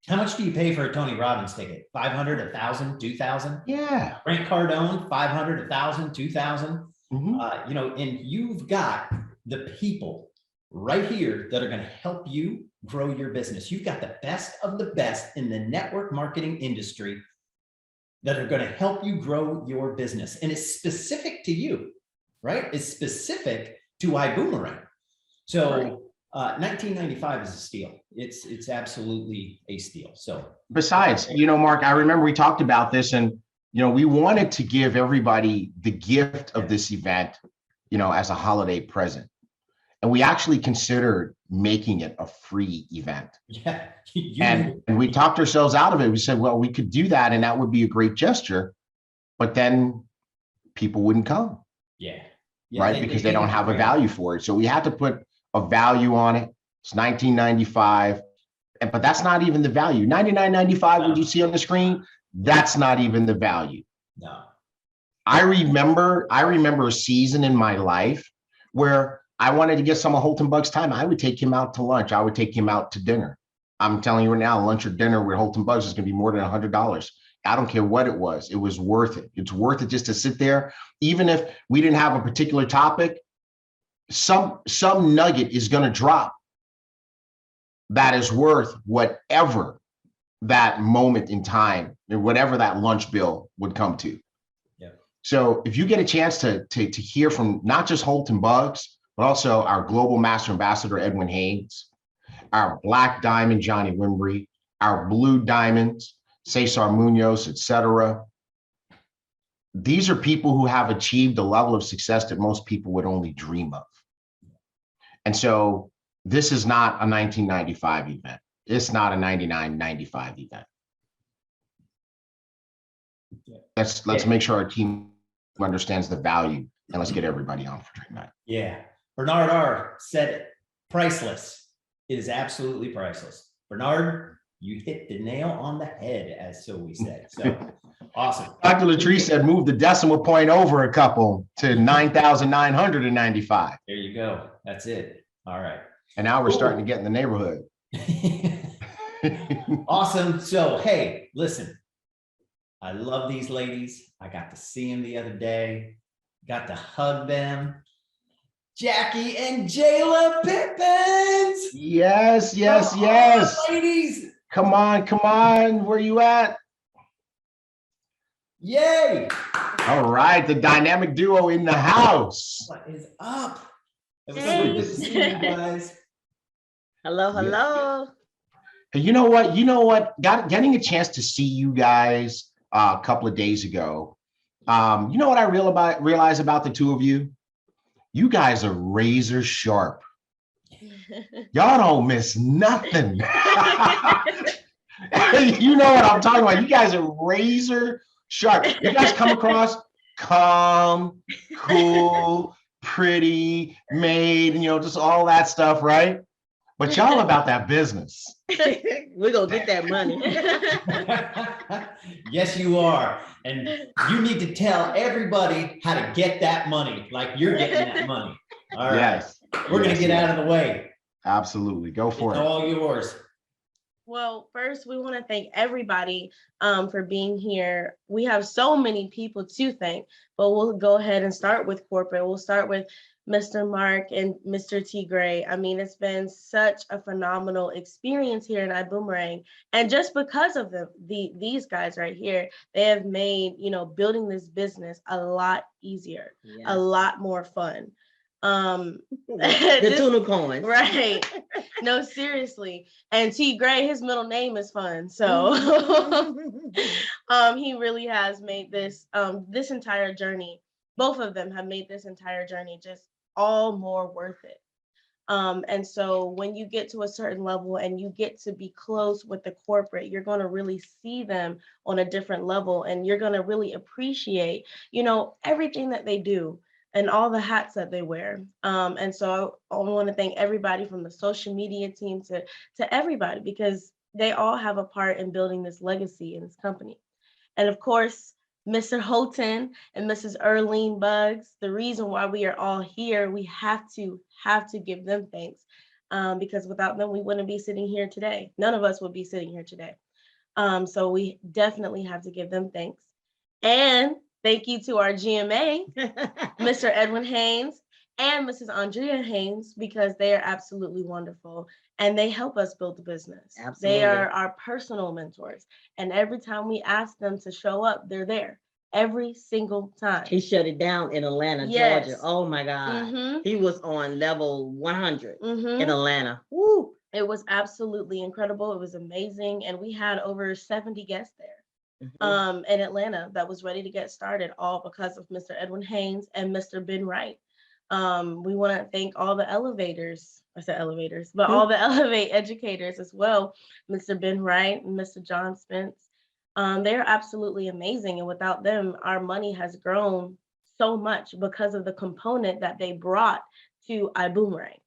How much do you pay for a Tony Robbins ticket? 500, 1,000, 2,000? Yeah. Grant Cardone, 500, 1,000, 2,000. Mm-hmm. And you've got the people right here that are going to help you grow your business. You've got the best of the best in the network marketing industry that are going to help you grow your business. And it's specific to you, right? It's specific to Ibüümerang. So 1995 is a steal. It's absolutely a steal. So besides, Mark, I remember we talked about this, and we wanted to give everybody the gift of this event, as a holiday present. And we actually considered making it a free event. Yeah. And we talked ourselves out of it. We said, well, we could do that, and that would be a great gesture, but then people wouldn't come. Yeah. Right? Because they don't have a value for it. So we had to put a value on it. It's $19.95, but that's not even the value. $99.95, what you see on the screen, that's not even the value. No. I remember a season in my life where I wanted to get some of Holton Bugg's time. I would take him out to lunch. I would take him out to dinner. I'm telling you right now, lunch or dinner with Holton Bugg's is going to be more than $100. I don't care what it was. It was worth it. It's worth it just to sit there. Even if we didn't have a particular topic, some nugget is going to drop that is worth whatever that moment in time, or whatever that lunch bill would come to. Yeah. So if you get a chance to hear from not just Holton Bugg's, but also our global master ambassador, Edwin Haynes, our black diamond, Johnny Wimbrey, our blue diamonds, Cesar Munoz, etc. These are people who have achieved a level of success that most people would only dream of. And so this is not a 1995 event. It's not a 99.95 event. Let's make sure our team understands the value, and let's get everybody on for Dream Night. Yeah. Bernard R. said it. Priceless. It is absolutely priceless. Bernard, you hit the nail on the head, as so we said. So awesome. Dr. Latrice said move the decimal point over a couple to 9,995. There you go. That's it. All right. And now we're starting to get in the neighborhood. Awesome. So, hey, listen, I love these ladies. I got to see them the other day, got to hug them. Jackie and Jahla Pippins. Yes. Come on, ladies. Come on. Where you at? Yay. All right. The dynamic duo in the house. What is up? It was so good to see you guys. Hello. Hey, you know what? Getting a chance to see you guys a couple of days ago. You know what I realized about the two of you? You guys are razor sharp. Y'all don't miss nothing. You know what I'm talking about. You guys are razor sharp. You guys come across calm, cool, pretty, made, and just all that stuff, right? But y'all about that business. We're gonna get that money. Yes, you are. And you need to tell everybody how to get that money, like you're getting that money. All right. Yes. We're gonna get out of the way. Absolutely. Go for It's it. all yours. Well, first we want to thank everybody for being here. We have so many people to thank, but we'll go ahead and start with corporate. We'll start with Mr. Mark and Mr. T. Gray. I mean, it's been such a phenomenal experience here in Ibüümerang. And just because of these guys right here, they have made, building this business a lot easier, a lot more fun. The tuna coins. Right. No, seriously. And T. Gray, his middle name is fun. So he really has made this entire journey both of them have made this entire journey just all more worth it. And so when you get to a certain level and you get to be close with the corporate, you're going to really see them on a different level, and you're going to really appreciate, everything that they do and all the hats that they wear. And so I want to thank everybody from the social media team to everybody, because they all have a part in building this legacy in this company. And of course, Mr. Houghton and Mrs. Earlene Buggs, the reason why we are all here, we have to give them thanks, because without them, we wouldn't be sitting here today. None of us would be sitting here today. So we definitely have to give them thanks. And thank you to our GMA, Mr. Edwin Haynes and Mrs. Andrea Haynes, because they are absolutely wonderful and they help us build the business. Absolutely. They are our personal mentors. And every time we ask them to show up, they're there every single time. He shut it down in Atlanta, Yes. Georgia. Oh my God. Mhm. He was on level 100 Mhm. in Atlanta. Woo. It was absolutely incredible. It was amazing. And we had over 70 guests there Mhm. in Atlanta that was ready to get started, all because of Mr. Edwin Haynes and Mr. Ben Wright. We want to thank all the elevators. I said elevators, but all the Elevate educators as well, Mr. Ben Wright and Mr. John Spence. They're absolutely amazing. And without them, our money has grown so much because of the component that they brought to Ibüümerang.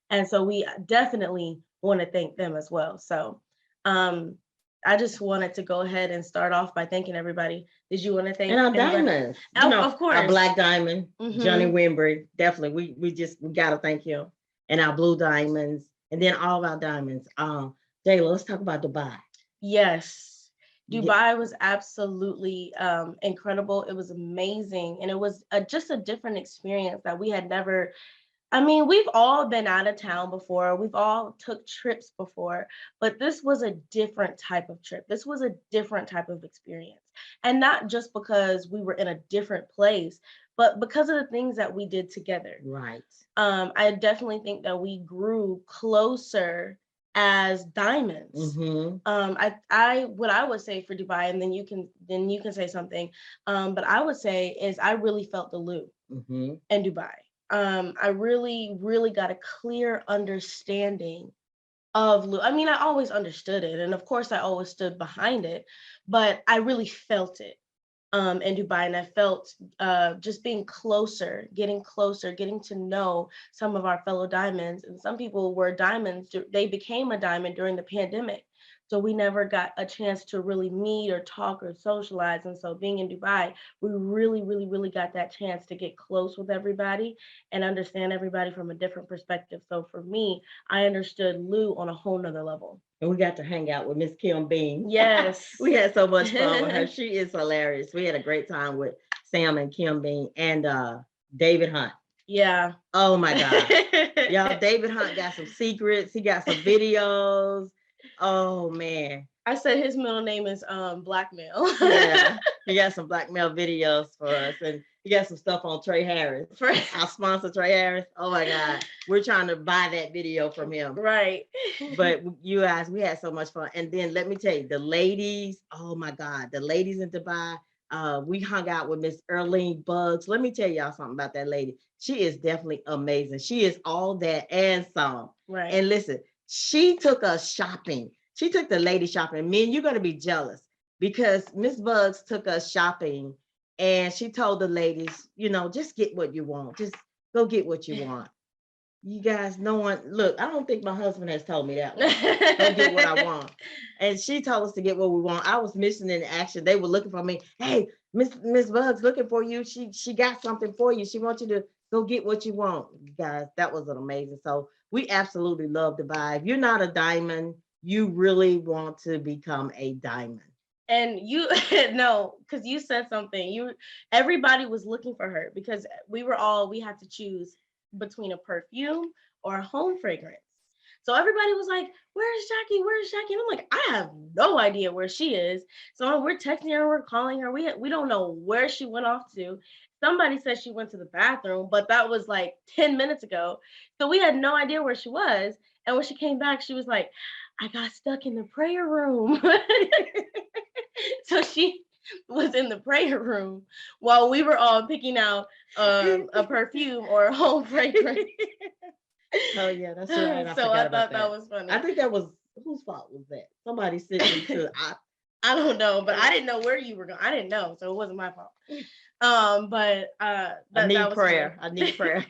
And so we definitely want to thank them as well. So I just wanted to go ahead and start off by thanking everybody. Did you want to thank And our anybody? diamonds. Of course. Our black diamond, Mhm. Johnny Winbury. Definitely. We gotta thank him. And our blue diamonds. And then all of our diamonds. Jayla, let's talk about Dubai. Yes. Dubai was absolutely incredible. It was amazing. And it was just a different experience that we had never. I mean, we've all been out of town before. We've all took trips before, but this was a different type of trip. This was a different type of experience. And not just because we were in a different place, but because of the things that we did together. Right. I definitely think that we grew closer as diamonds. Mhm. What I would say for Dubai, and then you can say something. But I would say is I really felt the Lou Mhm. in Dubai. I really, really got a clear understanding of Lou. I mean, I always understood it, and of course, I always stood behind it, but I really felt it in Dubai, and I felt just being closer, getting to know some of our fellow diamonds. And some people were diamonds; they became a diamond during the pandemic. So we never got a chance to really meet or talk or socialize. And so being in Dubai, we really, really, really got that chance to get close with everybody and understand everybody from a different perspective. So for me, I understood Lou on a whole nother level. And we got to hang out with Miss Kim Bean. Yes. We had so much fun with her. She is hilarious. We had a great time with Sam and Kim Bean and David Hunt. Yeah. Oh my God. Y'all, David Hunt got some secrets. He got some videos. Oh man. I said his middle name is Blackmail. Yeah. He got some blackmail videos for us. And he got some stuff on Trey Harris. Our sponsor, Trey Harris. Oh my God. We're trying to buy that video from him. Right. But you guys, we had so much fun. And then let me tell you, the ladies, oh my God, the ladies in Dubai, we hung out with Miss Earlene Buggs. Let me tell y'all something about that lady. She is definitely amazing. She is all that and some. Right. And listen, she took us shopping. She took the lady shopping. Me and you're going to be jealous because Miss Buggs took us shopping and she told the ladies, just get what you want. Just go get what you want. You guys, no one, look, I don't think my husband has told me that one. Go get what I want. And she told us to get what we want. I was missing in action. They were looking for me. Hey, Miss Buggs looking for you. She got something for you. She wants you to go get what you want. You guys, that was an amazing. So we absolutely love Dubai. If you're not a diamond, you really want to become a diamond. And you no, because you said something. Everybody was looking for her because we had to choose between a perfume or a home fragrance. So everybody was like, where's Jackie? Where's Jackie? And I'm like, I have no idea where she is. So we're texting her, we're calling her. We don't know where she went off to. Somebody said she went to the bathroom, but that was like 10 minutes ago. So we had no idea where she was. And when she came back, she was like, I got stuck in the prayer room. So she was in the prayer room while we were all picking out a perfume or a home fragrance. Oh yeah, that's right. So I thought that was funny. I think that was, whose fault was that? Somebody sent me to. I don't know, but I didn't know where you were going. I didn't know, so it wasn't my fault. I need prayer. I need prayer.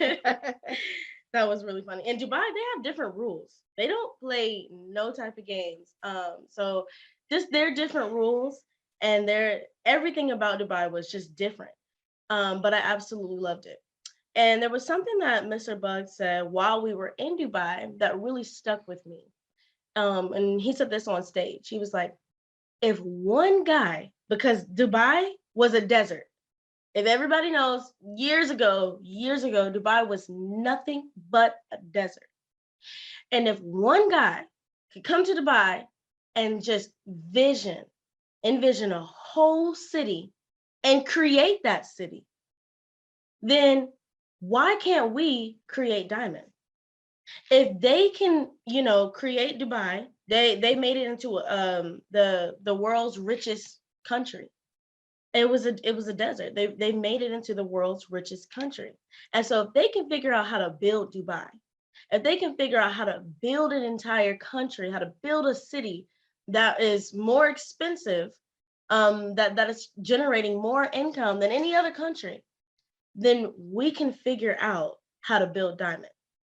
That was really funny. In Dubai, they have different rules. They don't play no type of games. So just their different rules, and everything about Dubai was just different. But I absolutely loved it. And there was something that Mr. Bug said while we were in Dubai that really stuck with me. And he said this on stage. He was like, if one guy, because Dubai was a desert. If everybody knows, years ago, Dubai was nothing but a desert. And if one guy could come to Dubai and just envision a whole city and create that city, then why can't we create Diamond? If they can, create Dubai, they made it into the world's richest country. It was a desert. They made it into the world's richest country. And so if they can figure out how to build Dubai, if they can figure out how to build an entire country, how to build a city that is more expensive, that is generating more income than any other country, then we can figure out how to build Diamond.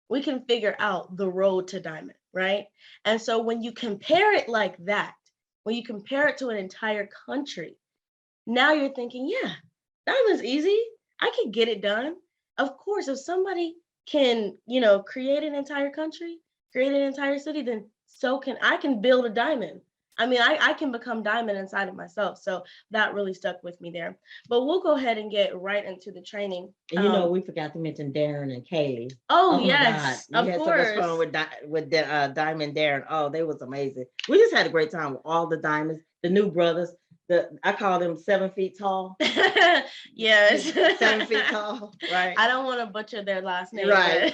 We can figure out the road to Diamond, right? And so when you compare it like that, when you compare it to an entire country, now you're thinking, yeah, Diamond's easy. I can get it done. Of course, if somebody can, create an entire country, create an entire city, then so can I. Can build a diamond. I mean, I can become Diamond inside of myself. So that really stuck with me there. But we'll go ahead and get right into the training. And we forgot to mention Darren and Kaylee. Oh yes, of course. We had so much fun with Diamond Darren. Oh, they was amazing. We just had a great time with all the diamonds, the new brothers. I call them 7 feet tall. Yes. 7 feet tall, right? I don't want to butcher their last name. Right.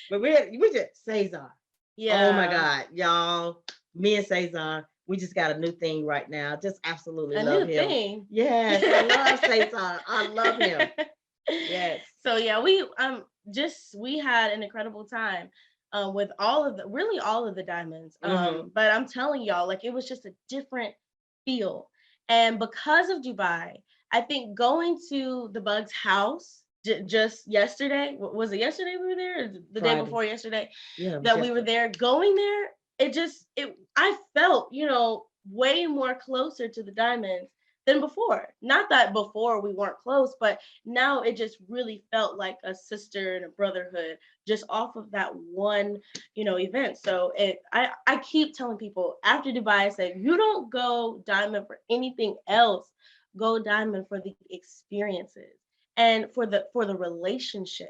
But we just Cesar. Yeah. Oh my God, y'all. Me and Cesar, we just got a new thing right now. Just absolutely love him. Thing. Yes, I love Cesar. I love him. Yes. So yeah, we had an incredible time with all of the diamonds. But I'm telling y'all, like, it was just a different feel. And because of Dubai, I think going to the Bug's house just yesterday, was it yesterday we were there? Or the Friday. Day before yesterday, that we were there, going there, I felt, way more closer to the diamonds than before. Not that before we weren't close, but now it just really felt like a sister and a brotherhood just off of that one, event. So I keep telling people after Dubai, I said, you don't go Diamond for anything else. Go Diamond for the experiences and for the relationship.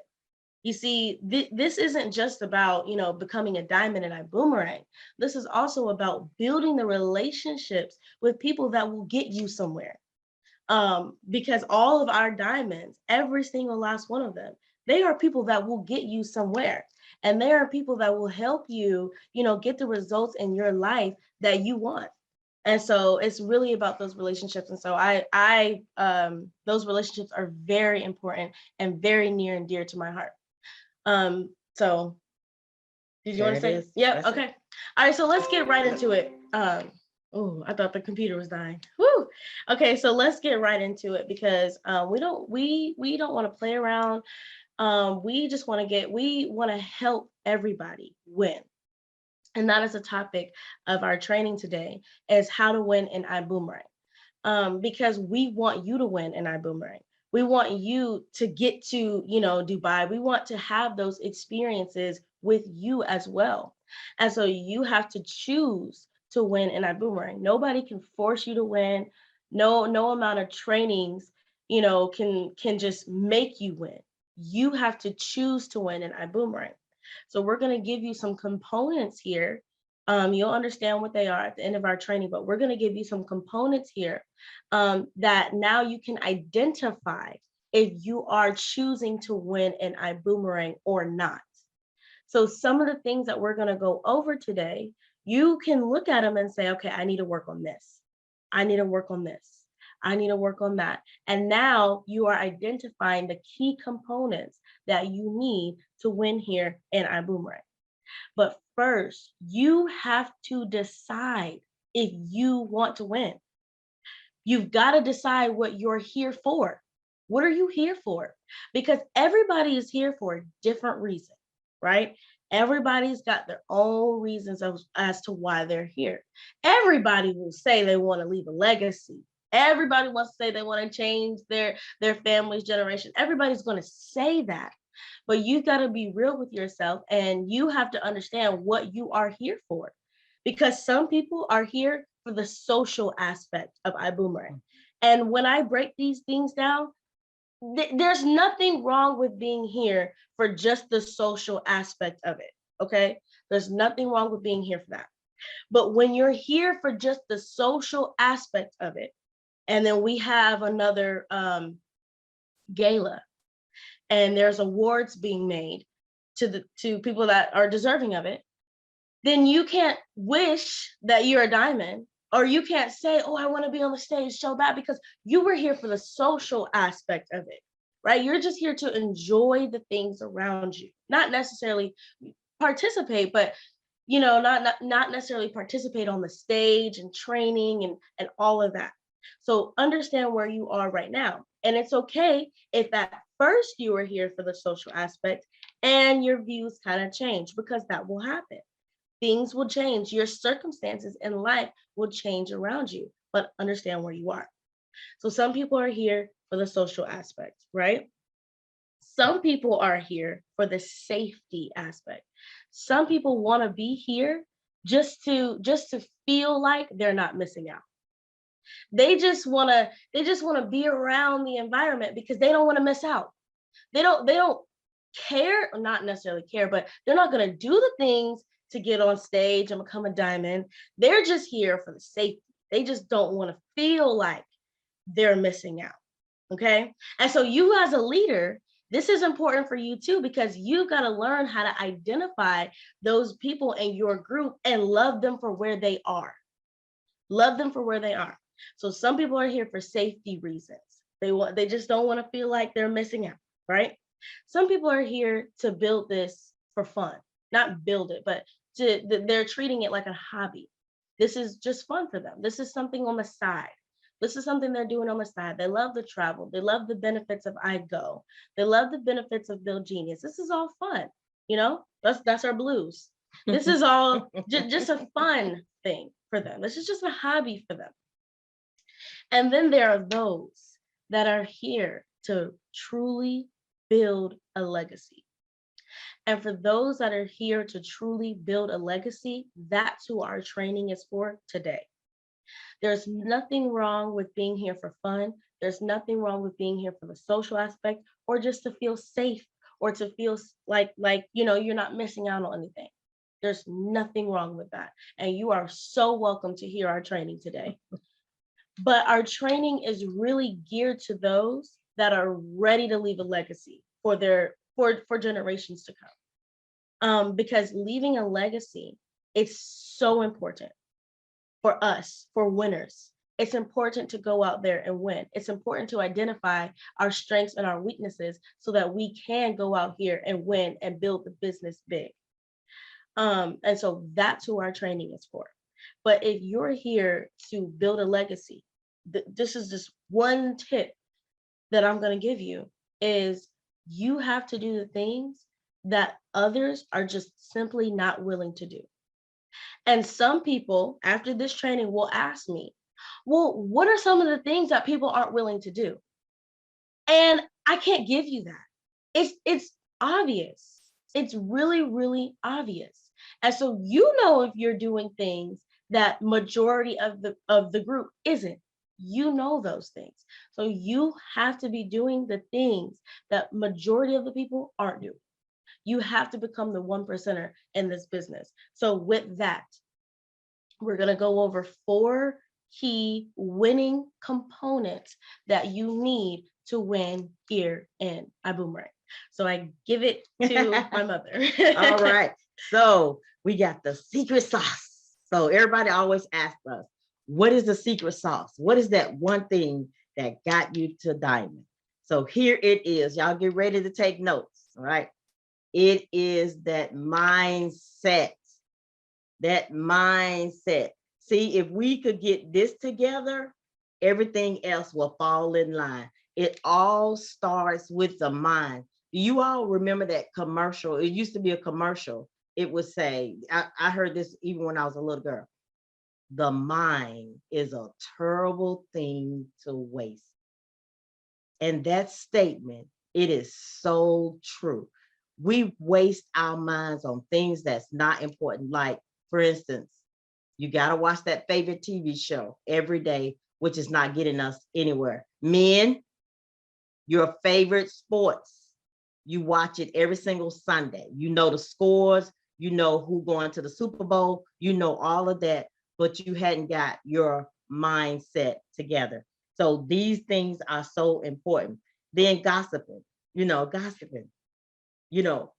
You see, this isn't just about, becoming a diamond in Ibüümerang. This is also about building the relationships with people that will get you somewhere. Because all of our diamonds, every single last one of them, they are people that will get you somewhere. And they are people that will help you, get the results in your life that you want. And so it's really about those relationships. And so those relationships are very important and very near and dear to my heart. So did you want to say? Yeah. Okay. All right. So let's get right into it. Oh, I thought the computer was dying. Woo. Okay. So let's get right into it because we don't want to play around. We just want to help everybody win. And that is the topic of our training today, is how to win in Ibüümerang. Because we want you to win in Ibüümerang. We want you to get to, Dubai. We want to have those experiences with you as well. And so you have to choose to win in Ibüümerang. Nobody can force you to win. No amount of trainings, can just make you win. You have to choose to win in Ibüümerang. So we're going to give you some components here. You'll understand what they are at the end of our training, but we're going to give you some components here that now you can identify if you are choosing to win in Ibüümerang or not. So some of the things that we're going to go over today, you can look at them and say, okay, I need to work on this. I need to work on this. I need to work on that. And now you are identifying the key components that you need to win here in Ibüümerang. But first, you have to decide if you want to win. You've got to decide what you're here for. What are you here for? Because everybody is here for a different reason, right? Everybody's got their own reasons as to why they're here. Everybody will say they want to leave a legacy. Everybody wants to say they want to change their family's generation. Everybody's going to say that. But you've got to be real with yourself, and you have to understand what you are here for. Because some people are here for the social aspect of Ibüümerang. And when I break these things down, there's nothing wrong with being here for just the social aspect of it, okay? There's nothing wrong with being here for that. But when you're here for just the social aspect of it, and then we have another gala, and there's awards being made to people that are deserving of it, then you can't wish that you're a diamond, or you can't say, oh, I want to be on the stage so bad, because you were here for the social aspect of it, right? You're just here to enjoy the things around you, not necessarily participate, but not necessarily participate on the stage and training and all of that. So understand where you are right now. And it's okay if at first you were here for the social aspect and your views kind of change, because that will happen. Things will change. Your circumstances in life will change around you, but understand where you are. So some people are here for the social aspect, right? Some people are here for the safety aspect. Some people want to be here just to feel like they're not missing out. They just want to be around the environment because they don't want to miss out. They don't care, or not necessarily care, but they're not going to do the things to get on stage and become a diamond. They're just here for the safety. They just don't want to feel like they're missing out. Okay. And so you as a leader, this is important for you too, because you got to learn how to identify those people in your group and love them for where they are. Love them for where they are. So some people are here for safety reasons. They just don't want to feel like they're missing out, right? Some people are here to build this for fun. Not build it, but they're treating it like a hobby. This is just fun for them. This is something on the side. This is something they're doing on the side. They love the travel. They love the benefits of iGo. They love the benefits of Build Genius. This is all fun. That's our blues. This is all just a fun thing for them. This is just a hobby for them. And then there are those that are here to truly build a legacy. And for those that are here to truly build a legacy, that's who our training is for today. There's nothing wrong with being here for fun. There's nothing wrong with being here for the social aspect, or just to feel safe, or to feel like you're not missing out on anything. There's nothing wrong with that. And you are so welcome to hear our training today. But our training is really geared to those that are ready to leave a legacy for generations to come. Because leaving a legacy, it's so important for us, for winners. It's important to go out there and win. It's important to identify our strengths and our weaknesses so that we can go out here and win and build the business big. And so that's who our training is for. But if you're here to build a legacy, this is just one tip that I'm going to give you, is you have to do the things that others are just simply not willing to do. And some people after this training will ask me, well, what are some of the things that people aren't willing to do? And I can't give you that. It's obvious. It's really, really obvious. And so if you're doing things that majority of the group isn't. Those things. So you have to be doing the things that majority of the people aren't doing. You have to become the 1%er in this business. So with that, we're going to go over 4 key winning components that you need to win here in Ibüümerang. So I give it to my mother. All right. So we got the secret sauce. So everybody always asks us, What is the secret sauce? What is that one thing that got you to diamond? So here it is. Y'all get ready to take notes, all right? It is that mindset. That mindset. See, if we could get this together, everything else will fall in line. It all starts with the mind. Do you all remember that commercial? It used to be a commercial. It would say, I heard this even when I was a little girl. The mind is a terrible thing to waste. And that statement, it is so true. We waste our minds on things that's not important. Like, for instance, you got to watch that favorite TV show every day, which is not getting us anywhere. Men, your favorite sports, you watch it every single Sunday. You know the scores, you know who going to the Super Bowl, you know all of that, but you hadn't got your mindset together. So these things are so important. Then gossiping, gossiping.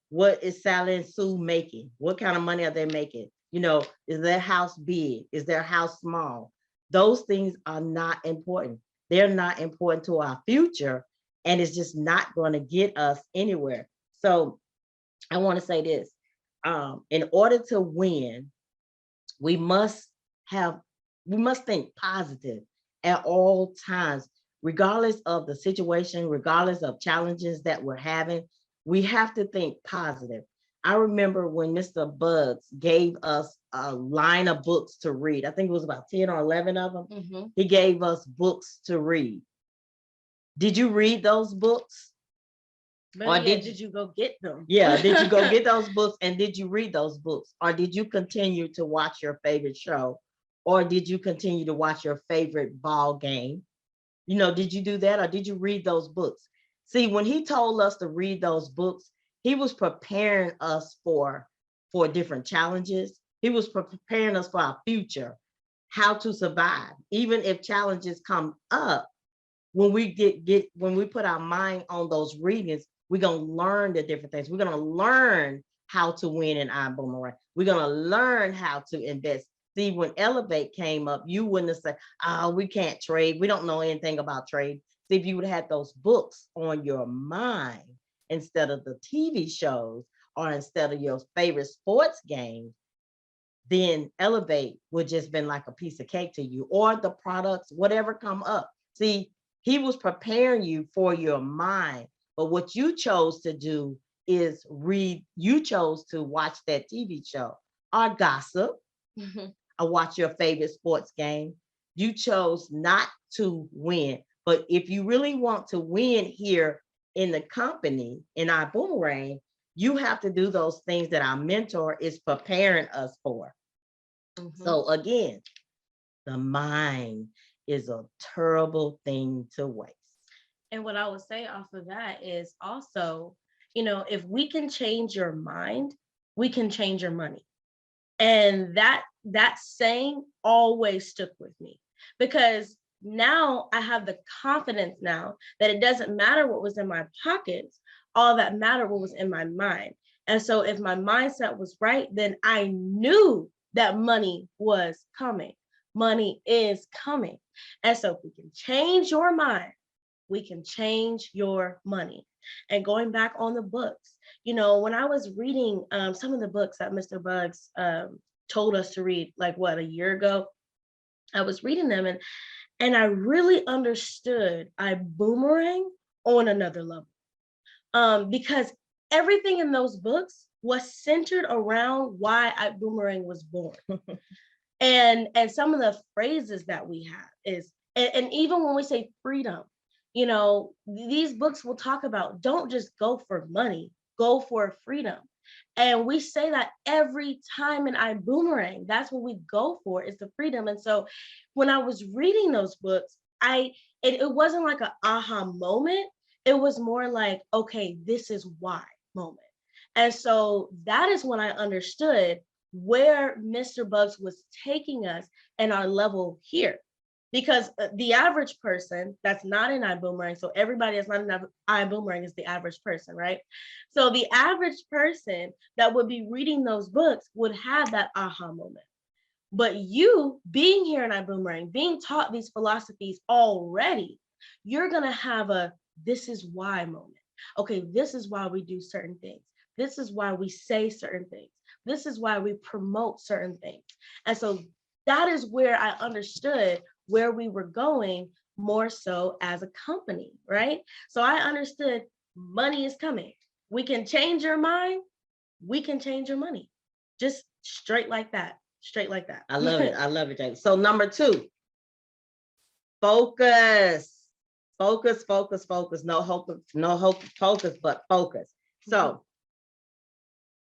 What is Sally and Sue making? What kind of money are they making? Is their house big? Is their house small? Those things are not important. They're not important to our future, and it's just not going to get us anywhere. So I want to say this. In order to win, we must think positive at all times, regardless of the situation, regardless of challenges that we're having. We have to think positive. I remember when Mr. Bugs gave us a line of books to read. I think it was about 10 or 11 of them. Mm-hmm. He gave us books to read. Did you read those books? Or did you go get them? Yeah, did you go get those books, and did you read those books? Or did you continue to watch your favorite show? Or did you continue to watch your favorite ball game? Did you do that, or did you read those books? See, when he told us to read those books, he was preparing us for different challenges. He was preparing us for our future, how to survive. Even if challenges come up, when we put our mind on those readings, we're going to learn the different things. We're going to learn how to win in Ibüümerang. We're going to learn how to invest. See, when Elevate came up, you wouldn't have said, oh, we can't trade. We don't know anything about trade. See, if you would have had those books on your mind instead of the TV shows or instead of your favorite sports game, then Elevate would just been like a piece of cake to you, or the products, whatever come up. See, he was preparing you for your mind. But what you chose to do is read. You chose to watch that TV show or gossip or watch your favorite sports game. You chose not to win. But if you really want to win here in the company, in Ibüümerang, you have to do those things that our mentor is preparing us for. So again, the mind is a terrible thing to waste. And what I would say off of that is also, if we can change your mind, we can change your money. And that saying always stuck with me, because now I have the confidence now that it doesn't matter what was in my pockets. All that mattered what was in my mind. And so if my mindset was right, then I knew that money was coming. Money is coming. And so if we can change your mind, we can change your money. And going back on the books, when I was reading some of the books that Mr. Bugs told us to read, like a year ago, I was reading them and I really understood Ibüümerang on another level, because everything in those books was centered around why Ibüümerang was born. and some of the phrases that we have is, and even when we say freedom, these books will talk about, don't just go for money, go for freedom. And we say that every time in Ibüümerang, that's what we go for, is the freedom. And so when I was reading those books, it wasn't like an aha moment. It was more like, okay, this is why moment. And so that is when I understood where Mr. Bugs was taking us and our level here. Because the average person that's not in Ibüümerang, so everybody that's not in Ibüümerang is the average person, right? So the average person that would be reading those books would have that aha moment. But you being here in Ibüümerang, being taught these philosophies already, you're going to have a this is why moment. Okay, this is why we do certain things. This is why we say certain things. This is why we promote certain things. And so that is where I understood where we were going more so as a company, right? So I understood money is coming. We can change your mind. We can change your money. Just straight like that. Straight like that. I love it. I love it, Jackie. So number 2, focus. Focus, focus, focus. No hope, focus, but focus. So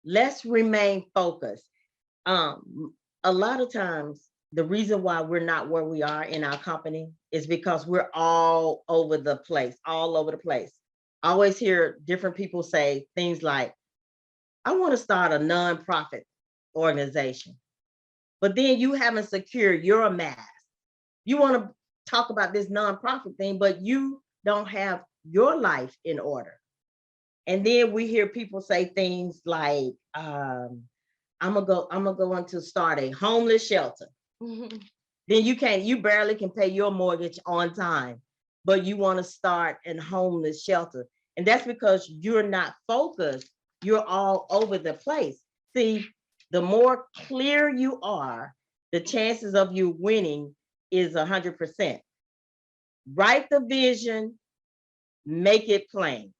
let's remain focused. A lot of times, the reason why we're not where we are in our company is because we're all over the place, all over the place. I always hear different people say things like, I want to start a nonprofit organization. But then you haven't secured your mass. You want to talk about this nonprofit thing, but you don't have your life in order. And then we hear people say things like, I'm gonna go into start a homeless shelter. Then you barely can pay your mortgage on time, but you want to start a homeless shelter. And that's because you're not focused. You're all over the place. See, the more clear you are, the chances of you winning is 100%. Write the vision, make it plain.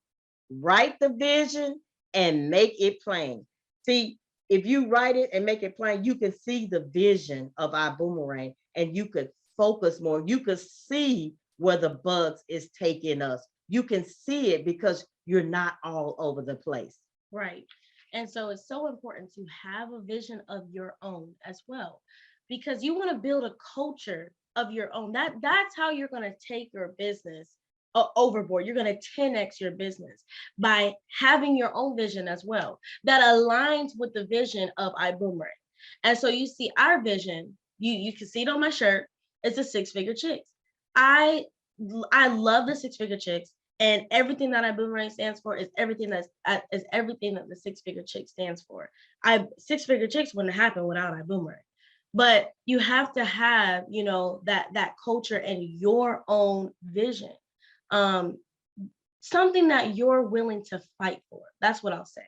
Write the vision and make it plain. See, if you write it and make it plain, you can see the vision of Ibüümerang and you could focus more. You could see where the bugs is taking us. You can see it because you're not all over the place. Right. And so it's so important to have a vision of your own as well, because you want to build a culture of your own. That's how you're going to take your business overboard. You're going to 10x your business by having your own vision as well that aligns with the vision of Ibüümerang. And so you see our vision, you can see it on my shirt. It's a 6-figure chicks. I love the 6-figure chicks, and everything that Ibüümerang stands for is everything that the 6-figure chick stands for. 6-figure chicks wouldn't happen without Ibüümerang. But you have to have, that culture and your own vision. Something that you're willing to fight for. That's what I'll say.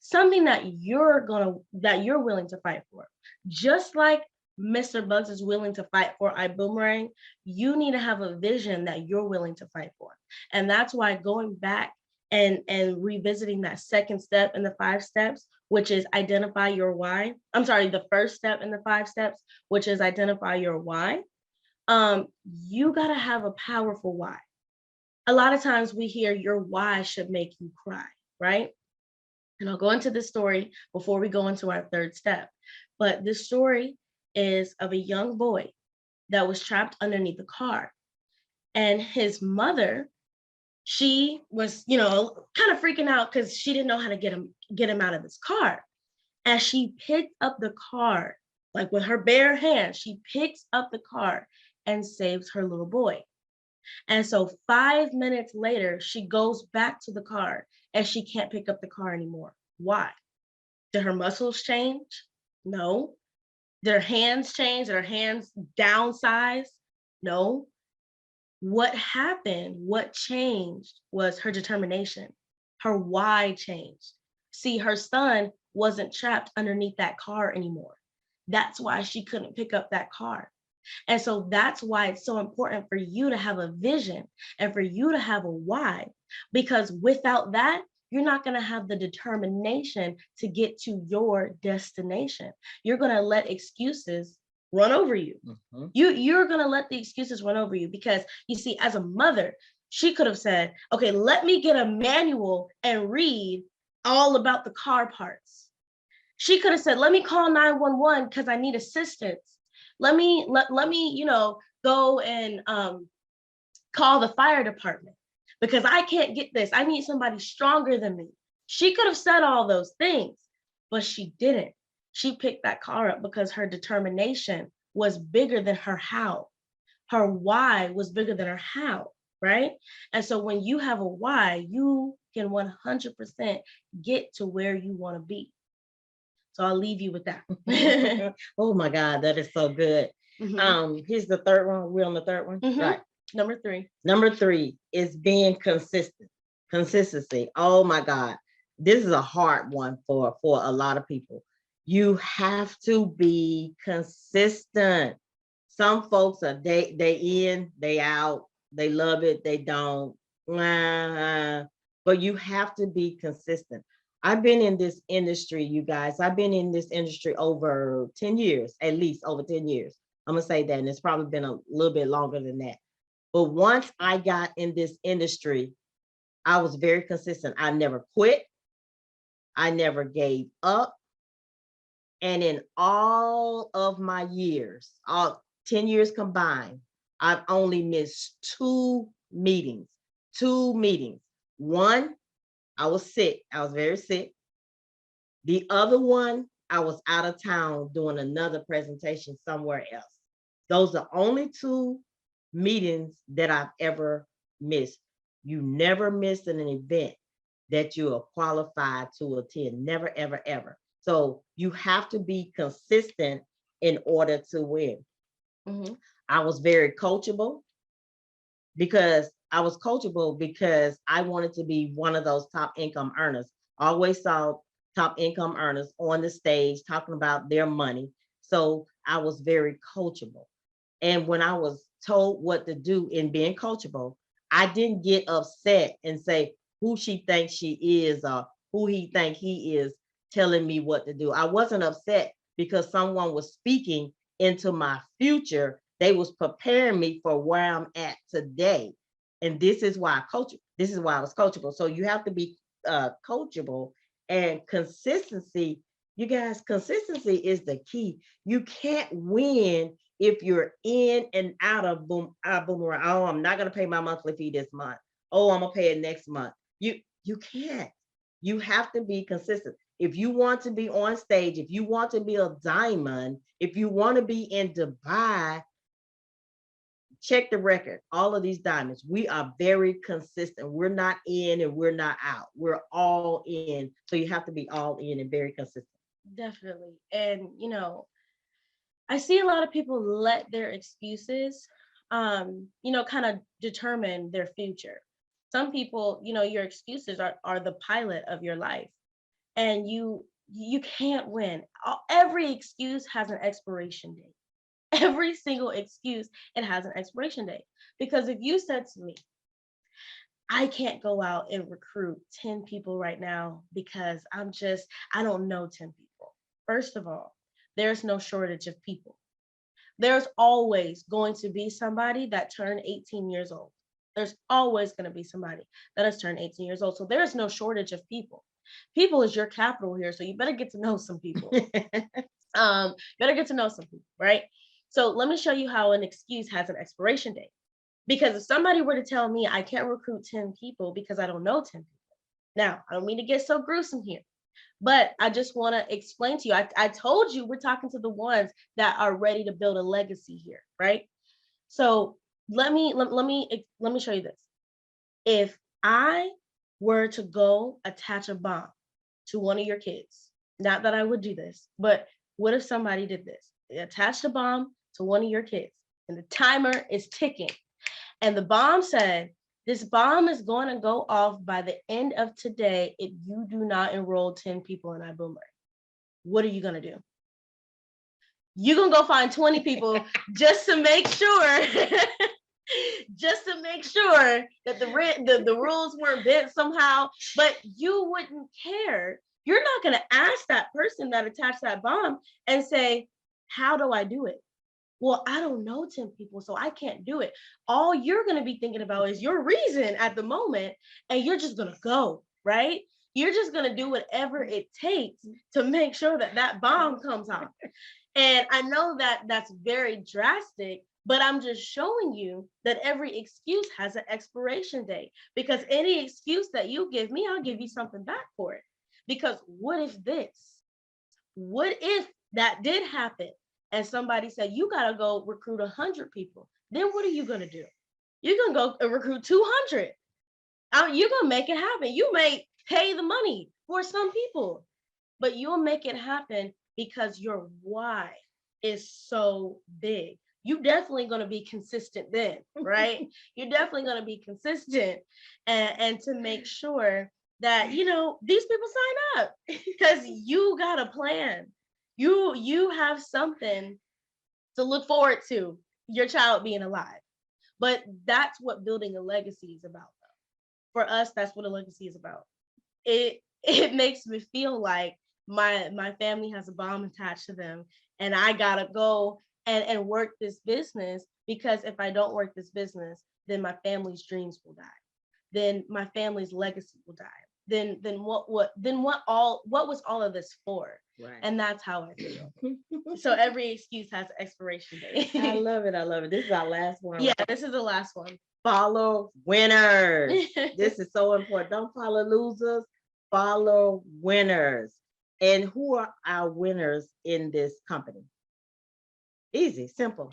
Something that you're willing to fight for. Just like Mr. Bugs is willing to fight for Ibüümerang, you need to have a vision that you're willing to fight for. And that's why going back and revisiting that second step in the 5 steps, which is identify your why. I'm sorry, the first step in the 5 steps, which is identify your why. You got to have a powerful why. A lot of times we hear your why should make you cry, right? And I'll go into this story before we go into our 3rd step. But this story is of a young boy that was trapped underneath a car. And his mother, she was, kind of freaking out because she didn't know how to get him out of this car. And she picked up the car, like with her bare hands, she picks up the car and saves her little boy. And so 5 minutes later, she goes back to the car and she can't pick up the car anymore. Why? Did her muscles change? No. Did her hands change? Did her hands downsize? No. What happened, what changed was her determination. Her why changed. See, her son wasn't trapped underneath that car anymore. That's why she couldn't pick up that car. And so that's why it's so important for you to have a vision and for you to have a why, because without that, you're not going to have the determination to get to your destination. You're going to let excuses run over you. Mm-hmm. You're going to let the excuses run over you because you see, as a mother, she could have said, okay, let me get a manual and read all about the car parts. She could have said, let me call 911 because I need assistance. Let me, go and call the fire department because I can't get this. I need somebody stronger than me. She could have said all those things, but she didn't. She picked that car up because her determination was bigger than her how. Her why was bigger than her how, right? And so when you have a why, you can 100% get to where you want to be. So I'll leave you with that. Oh my God, that is so good. Here's the third one. We're on the third one. Right. Number 3. Number 3 is being consistent. Consistency. Oh my God. This is a hard one for a lot of people. You have to be consistent. Some folks are they in, they out, they love it, they don't. But you have to be consistent. I've been in this industry, you guys. I've been in this industry over 10 years, at least over 10 years. I'm gonna say that, and it's probably been a little bit longer than that. But once I got in this industry, I was very consistent. I never quit. I never gave up. And in all of my years, all 10 years combined, I've only missed 2 meetings. 2 meetings. One, I was sick. I was very sick. The other one, I was out of town doing another presentation somewhere else. Those are only 2 meetings that I've ever missed. You never miss an event that you are qualified to attend. Never, ever, ever. So you have to be consistent in order to win. I was very coachable because I wanted to be one of those top income earners. I always saw top income earners on the stage talking about their money. So I was very coachable. And when I was told what to do in being coachable, I didn't get upset and say who she thinks she is or who he think he is telling me what to do. I wasn't upset because someone was speaking into my future. They was preparing me for where I'm at today. And this is why this is why I was coachable. So you have to be coachable, and consistency. You guys, consistency is the key. You can't win if you're in and out of Boomerang. Oh, I'm not gonna pay my monthly fee this month. Oh, I'm gonna pay it next month. You can't. You have to be consistent. If you want to be on stage, if you want to be a diamond, if you want to be in Dubai, check the record. All of these diamonds, we are very consistent. We're not in and we're not out. We're all in. So you have to be all in and very consistent. Definitely. And, I see a lot of people let their excuses, kind of determine their future. Some people, your excuses are the pilot of your life, and you can't win. Every excuse has an expiration date. Every single excuse, it has an expiration date. Because if you said to me, I can't go out and recruit 10 people right now because I don't know 10 people. First of all, there's no shortage of people. There's always going to be somebody that turned 18 years old. There's always going to be somebody that has turned 18 years old. So there's no shortage of people. People is your capital here. So you better get to know some people. Right? So let me show you how an excuse has an expiration date. Because if somebody were to tell me I can't recruit 10 people because I don't know 10 people. Now, I don't mean to get so gruesome here, but I just want to explain to you. I told you we're talking to the ones that are ready to build a legacy here, right? So let me show you this. If I were to go attach a bomb to one of your kids, not that I would do this, but what if somebody did this? They attached a bomb to one of your kids and the timer is ticking. And the bomb said, this bomb is going to go off by the end of today if you do not enroll 10 people in Ibüümerang. What are you going to do? You're going to go find 20 people just to make sure, that the rules weren't bent somehow, but you wouldn't care. You're not going to ask that person that attached that bomb and say, how do I do it? Well, I don't know 10 people, so I can't do it. All you're going to be thinking about is your reason at the moment, and you're just going to go, right? You're just going to do whatever it takes to make sure that that bomb comes off. And I know that that's very drastic, but I'm just showing you that every excuse has an expiration date, because any excuse that you give me, I'll give you something back for it. Because what if that did happen? And somebody said, you got to go recruit 100 people. Then what are you going to do? You're going to go recruit 200. You're going to make it happen. You may pay the money for some people. but you'll make it happen because your why is so big. You definitely going to be consistent then, right? You're definitely going to be consistent and to make sure that, you know, these people sign up because you got a plan. You have something to look forward to, your child being alive. But that's what building a legacy is about, though. For us, that's what a legacy is about. It makes me feel like my family has a bomb attached to them, and I gotta go and work this business, because if I don't work this business, then my family's dreams will die. Then my family's legacy will die. Then what was all of this for? Right. And that's how I feel. So every excuse has an expiration date. I love it. I love it. This is our last one. Yeah, this is the last one. Follow winners. This is so important. Don't follow losers, follow winners. And who are our winners in this company? Easy, simple.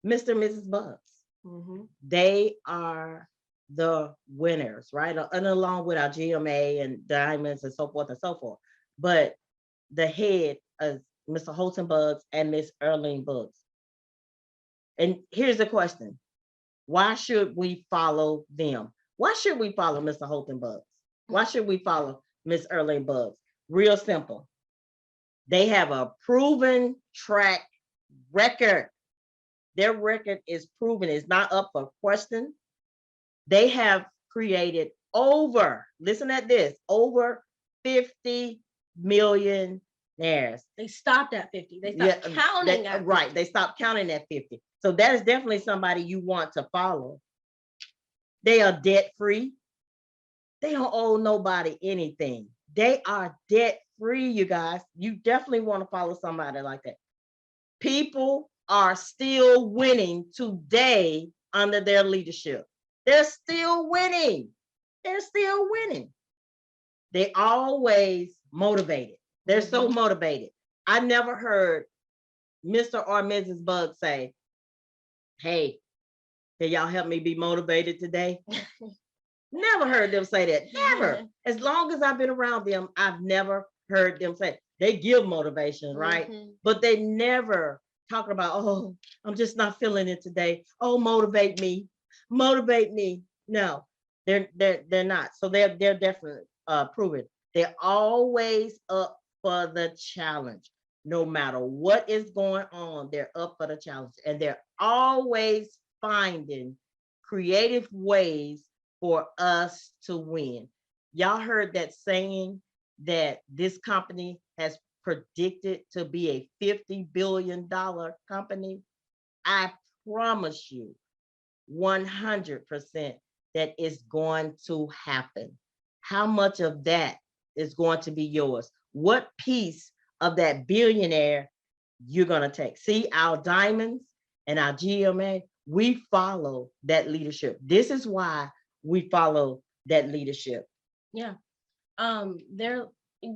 Mr. and Mrs. Bugs. Mhm. They are the winners, right? And along with our GMA and diamonds and so forth and so forth. But the head of Mr. Holton Bugs and Miss Erling Bugs. And here's the question. Why should we follow them? Why should we follow Mr. Holton Bugs? Why should we follow Miss Erling Bugs? Real simple. They have a proven track record. Their record is proven. It's not up for question. They have created over, listen at this, over 50 millionaires. They stopped at 50. They stopped counting at 50. Right. They stopped counting at 50. So that is definitely somebody you want to follow. They are debt free. They don't owe nobody anything. They are debt free, you guys. You definitely want to follow somebody like that. People are still winning today under their leadership. They're still winning. They're still winning. They always motivated. They're so motivated. I never heard Mr. or Mrs. Bug say, hey, can y'all help me be motivated today? Never heard them say that. Never. As long as I've been around them, I've never heard them say, they give motivation, right? But they never talk about, oh, I'm just not feeling it today. Oh, motivate me. Motivate me. No, they're not. So they're definitely proven. They're always up for the challenge. No matter what is going on, they're up for the challenge. And they're always finding creative ways for us to win. Y'all heard that saying that this company has predicted to be a $50 billion company? I promise you 100% that is going to happen. How much of that is going to be yours? What piece of that billionaire you're going to take? See, our diamonds and our GMA, we follow that leadership. This is why we follow that leadership. Yeah. They're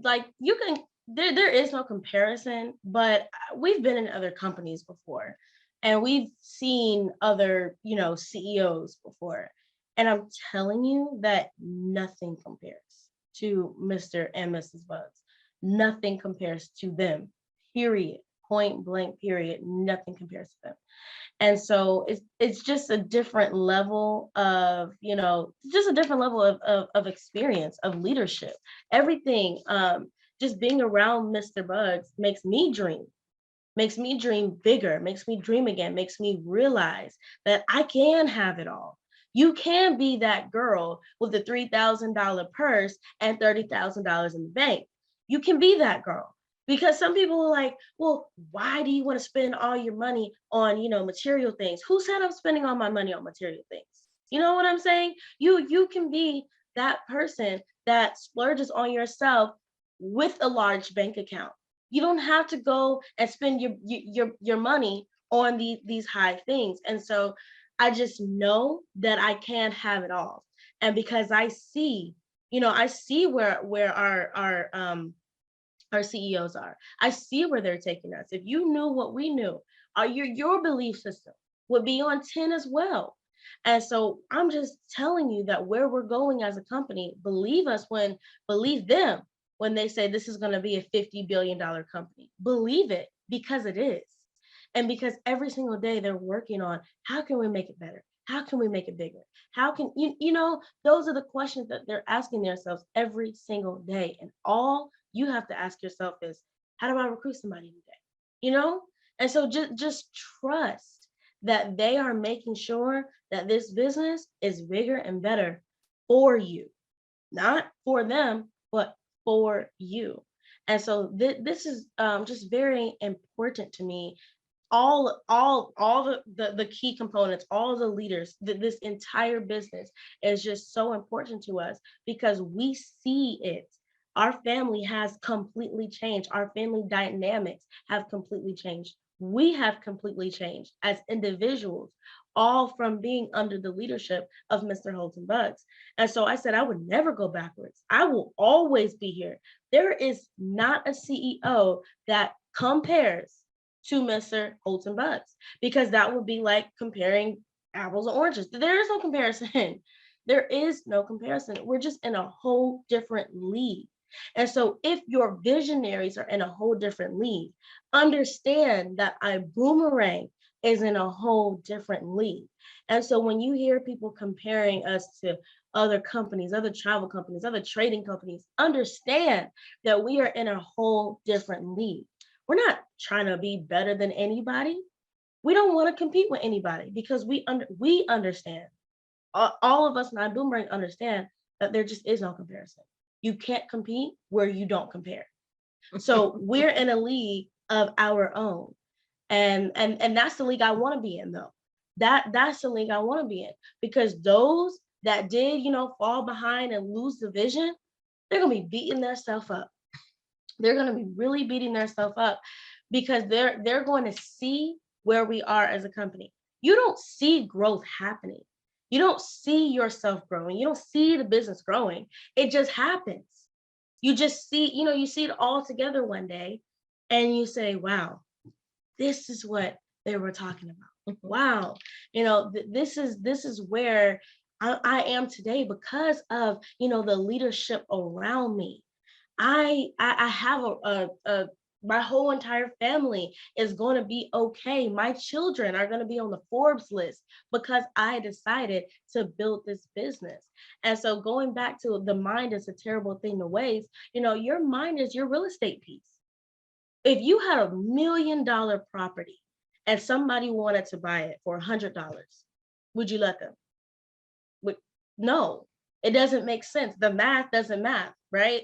like, you can, there is no comparison, but we've been in other companies before and we've seen other, CEOs before. And I'm telling you that nothing compares to Mr. and Mrs. Bugs. Nothing compares to them, period. Point blank, period. Nothing compares to them. And so it's just a different level of, just a different level of experience, of leadership. Everything, just being around Mr. Bugs makes me dream bigger, makes me dream again, makes me realize that I can have it all. You can be that girl with the $3,000 purse and $30,000 in the bank. You can be that girl. Because some people are like, well, why do you want to spend all your money on, material things? Who said I'm spending all my money on material things? You know what I'm saying? You can be that person that splurges on yourself with a large bank account. You don't have to go and spend your money on these high things. And so I just know that I can have it all. And because I see where our CEOs are. I see where they're taking us. If you knew what we knew, your belief system would be on 10 as well. And so I'm just telling you that where we're going as a company, believe them when they say this is going to be a $50 billion company. Believe it, because it is. And because every single day they're working on, how can we make it better? How can we make it bigger? How can, those are the questions that they're asking themselves every single day. And all you have to ask yourself is, how do I recruit somebody today? And so just trust that they are making sure that this business is bigger and better for you, not for them, but for you. And so this is just very important to me. All the key components, all the leaders, this entire business is just so important to us because we see it. Our family has completely changed. Our family dynamics have completely changed. We have completely changed as individuals, all from being under the leadership of Mr. Holton Buggs. And so I said, I would never go backwards. I will always be here. There is not a CEO that compares to Mr. Holton Buggs, because that would be like comparing apples and oranges. There is no comparison. There is no comparison. We're just in a whole different league. And so if your visionaries are in a whole different league, understand that Ibüümerang is in a whole different league. And so when you hear people comparing us to other companies, other travel companies, other trading companies, understand that we are in a whole different league. We're not trying to be better than anybody. We don't want to compete with anybody because we understand. All of us in Ibüümerang understand that there just is no comparison. You can't compete where you don't compare. So we're in a league of our own. And that's the league I want to be in, though. That's the league I want to be in, because those that did, fall behind and lose the vision, they're going to be beating themselves up. They're going to be really beating themselves up because they're going to see where we are as a company. You don't see growth happening. You don't see yourself growing. You don't see the business growing. It just happens. You just see, you see it all together one day and you say, wow, this is what they were talking about. Wow. This is where I am today because of, the leadership around me. I have my whole entire family is going to be okay. My children are going to be on the Forbes list because I decided to build this business. And so going back to the mind is a terrible thing to waste. Your mind is your real estate piece. If you had $1 million property and somebody wanted to buy it for $100, would you let them? No. It doesn't make sense. The math doesn't math, right?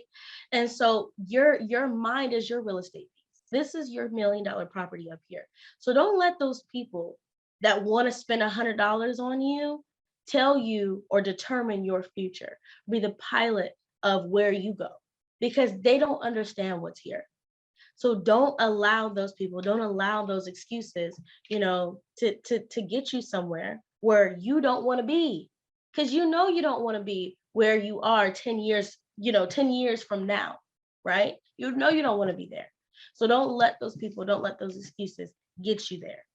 And so your mind is your real estate piece. This is your $1 million property up here. So don't let those people that want to spend $100 on you tell you or determine your future. Be the pilot of where you go, because they don't understand what's here. So don't allow those people, don't allow those excuses, to get you somewhere where you don't want to be. Because you don't want to be where you are 10 years, 10 years from now, right? You don't want to be there. So don't let those excuses get you there.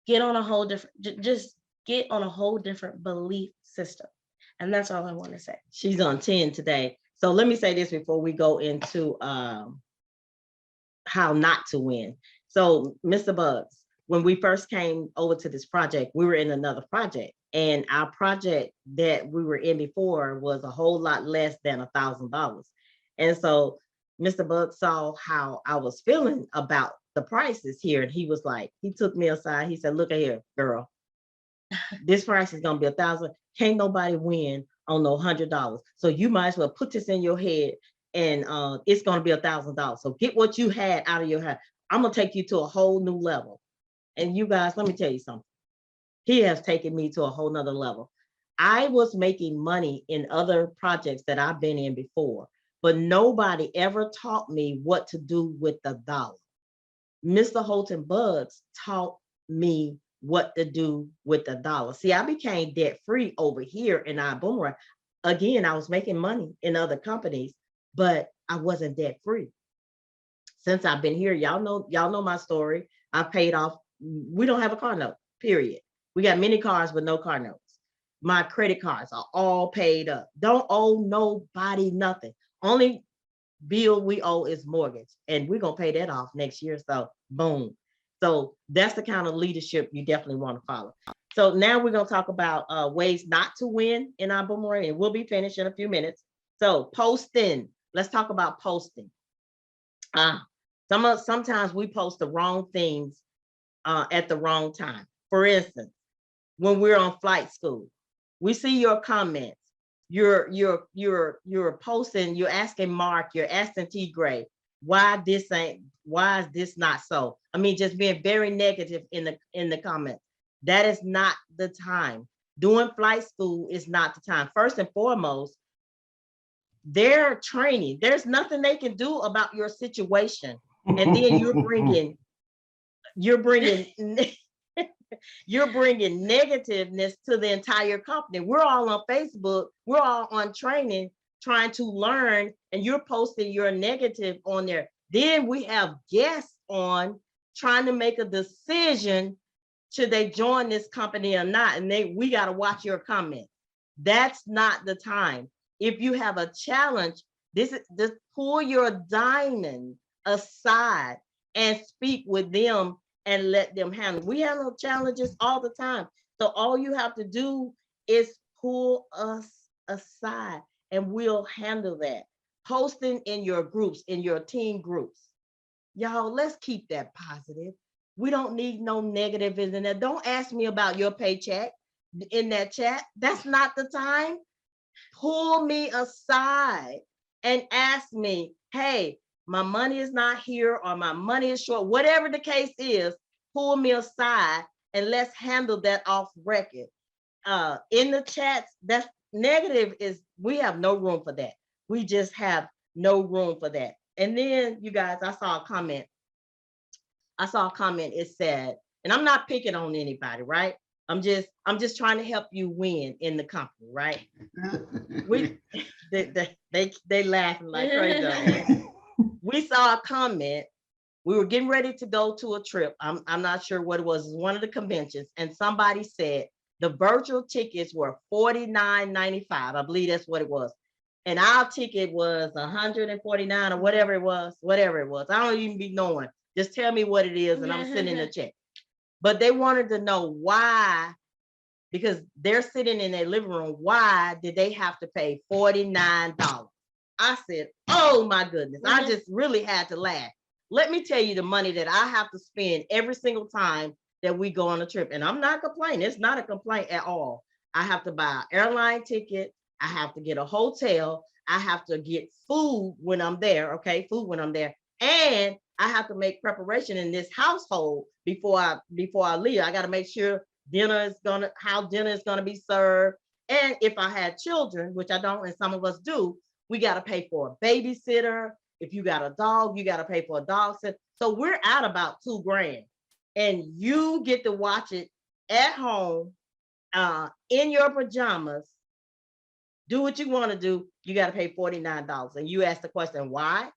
Get on a whole different, just get on a whole different belief system. And that's all I want to say. She's on 10 today. So let me say this before we go into how not to win. So Mr. Buggs, when we first came over to this project, we were in another project. And our project that we were in before was a whole lot less than $1,000. And so Mr. Buggs saw how I was feeling about the prices here. And he was like, he took me aside. He said, look at here, girl, this price is going to be $1,000. Can't nobody win on no $100. So you might as well put this in your head and it's going to be $1,000. So get what you had out of your head. I'm going to take you to a whole new level. And you guys, let me tell you something. He has taken me to a whole nother level. I was making money in other projects that I've been in before, but nobody ever taught me what to do with the dollar. Mr. Holton Buggs taught me what to do with the dollar. See, I became debt-free over here in Ibüümerang. Again, I was making money in other companies, but I wasn't debt-free. Since I've been here, y'all know my story. I paid off. We don't have a car note, period. We got many cars, but no car notes. My credit cards are all paid up. Don't owe nobody nothing. Only bill we owe is mortgage, and we're gonna pay that off next year. So boom. So that's the kind of leadership you definitely want to follow. So now we're gonna talk about ways not to win in our boomerang, and we'll be finished in a few minutes. So posting. Let's talk about posting. Sometimes we post the wrong things at the wrong time. For instance, when we're on flight school, we see your comments. You're posting, you're asking Mark, you're asking T Gray, why is this not so? I mean, just being very negative in the comments. That is not the time. Doing flight school is not the time. First and foremost, they're training. There's nothing they can do about your situation. And then you're bringing negativeness to the entire company. We're all on Facebook. We're all on training, trying to learn, and you're posting your negative on there. Then we have guests on trying to make a decision, should they join this company or not? And we got to watch your comments. That's not the time. If you have a challenge, just pull your diamond aside and speak with them and let them handle. We handle challenges all the time. So all you have to do is pull us aside and we'll handle that. Posting in your groups, in your team groups. Y'all, let's keep that positive. We don't need no negative in there. Don't ask me about your paycheck in that chat. That's not the time. Pull me aside and ask me, hey, my money is not here or my money is short, whatever the case is, pull me aside and let's handle that off record. In the chats, that's negative we have no room for that. We just have no room for that. And then you guys, I saw a comment. It said, and I'm not picking on anybody, right? I'm just trying to help you win in the company, right? They laughing like crazy. We saw a comment. We were getting ready to go to a trip. I'm not sure what it was. It was one of the conventions, and somebody said the virtual tickets were $49.95. I believe that's what it was, and our ticket was $149 or whatever it was. I don't even be knowing. Just tell me what it is, and I'm sending a check. But they wanted to know why, because they're sitting in their living room. Why did they have to pay $49? I said, oh my goodness. I just really had to laugh. Let me tell you the money that I have to spend every single time that we go on a trip. And I'm not complaining. It's not a complaint at all. I have to buy an airline ticket. I have to get a hotel. I have to get food when I'm there. Okay, food when I'm there. And I have to make preparation in this household before I leave. I got to make sure how dinner is gonna be served. And if I had children, which I don't, and some of us do, we got to pay for a babysitter. If you got a dog, you got to pay for a dog sitter. So we're at about $2,000, and you get to watch it at home in your pajamas. Do what you want to do. You got to pay $49. And you ask the question, why?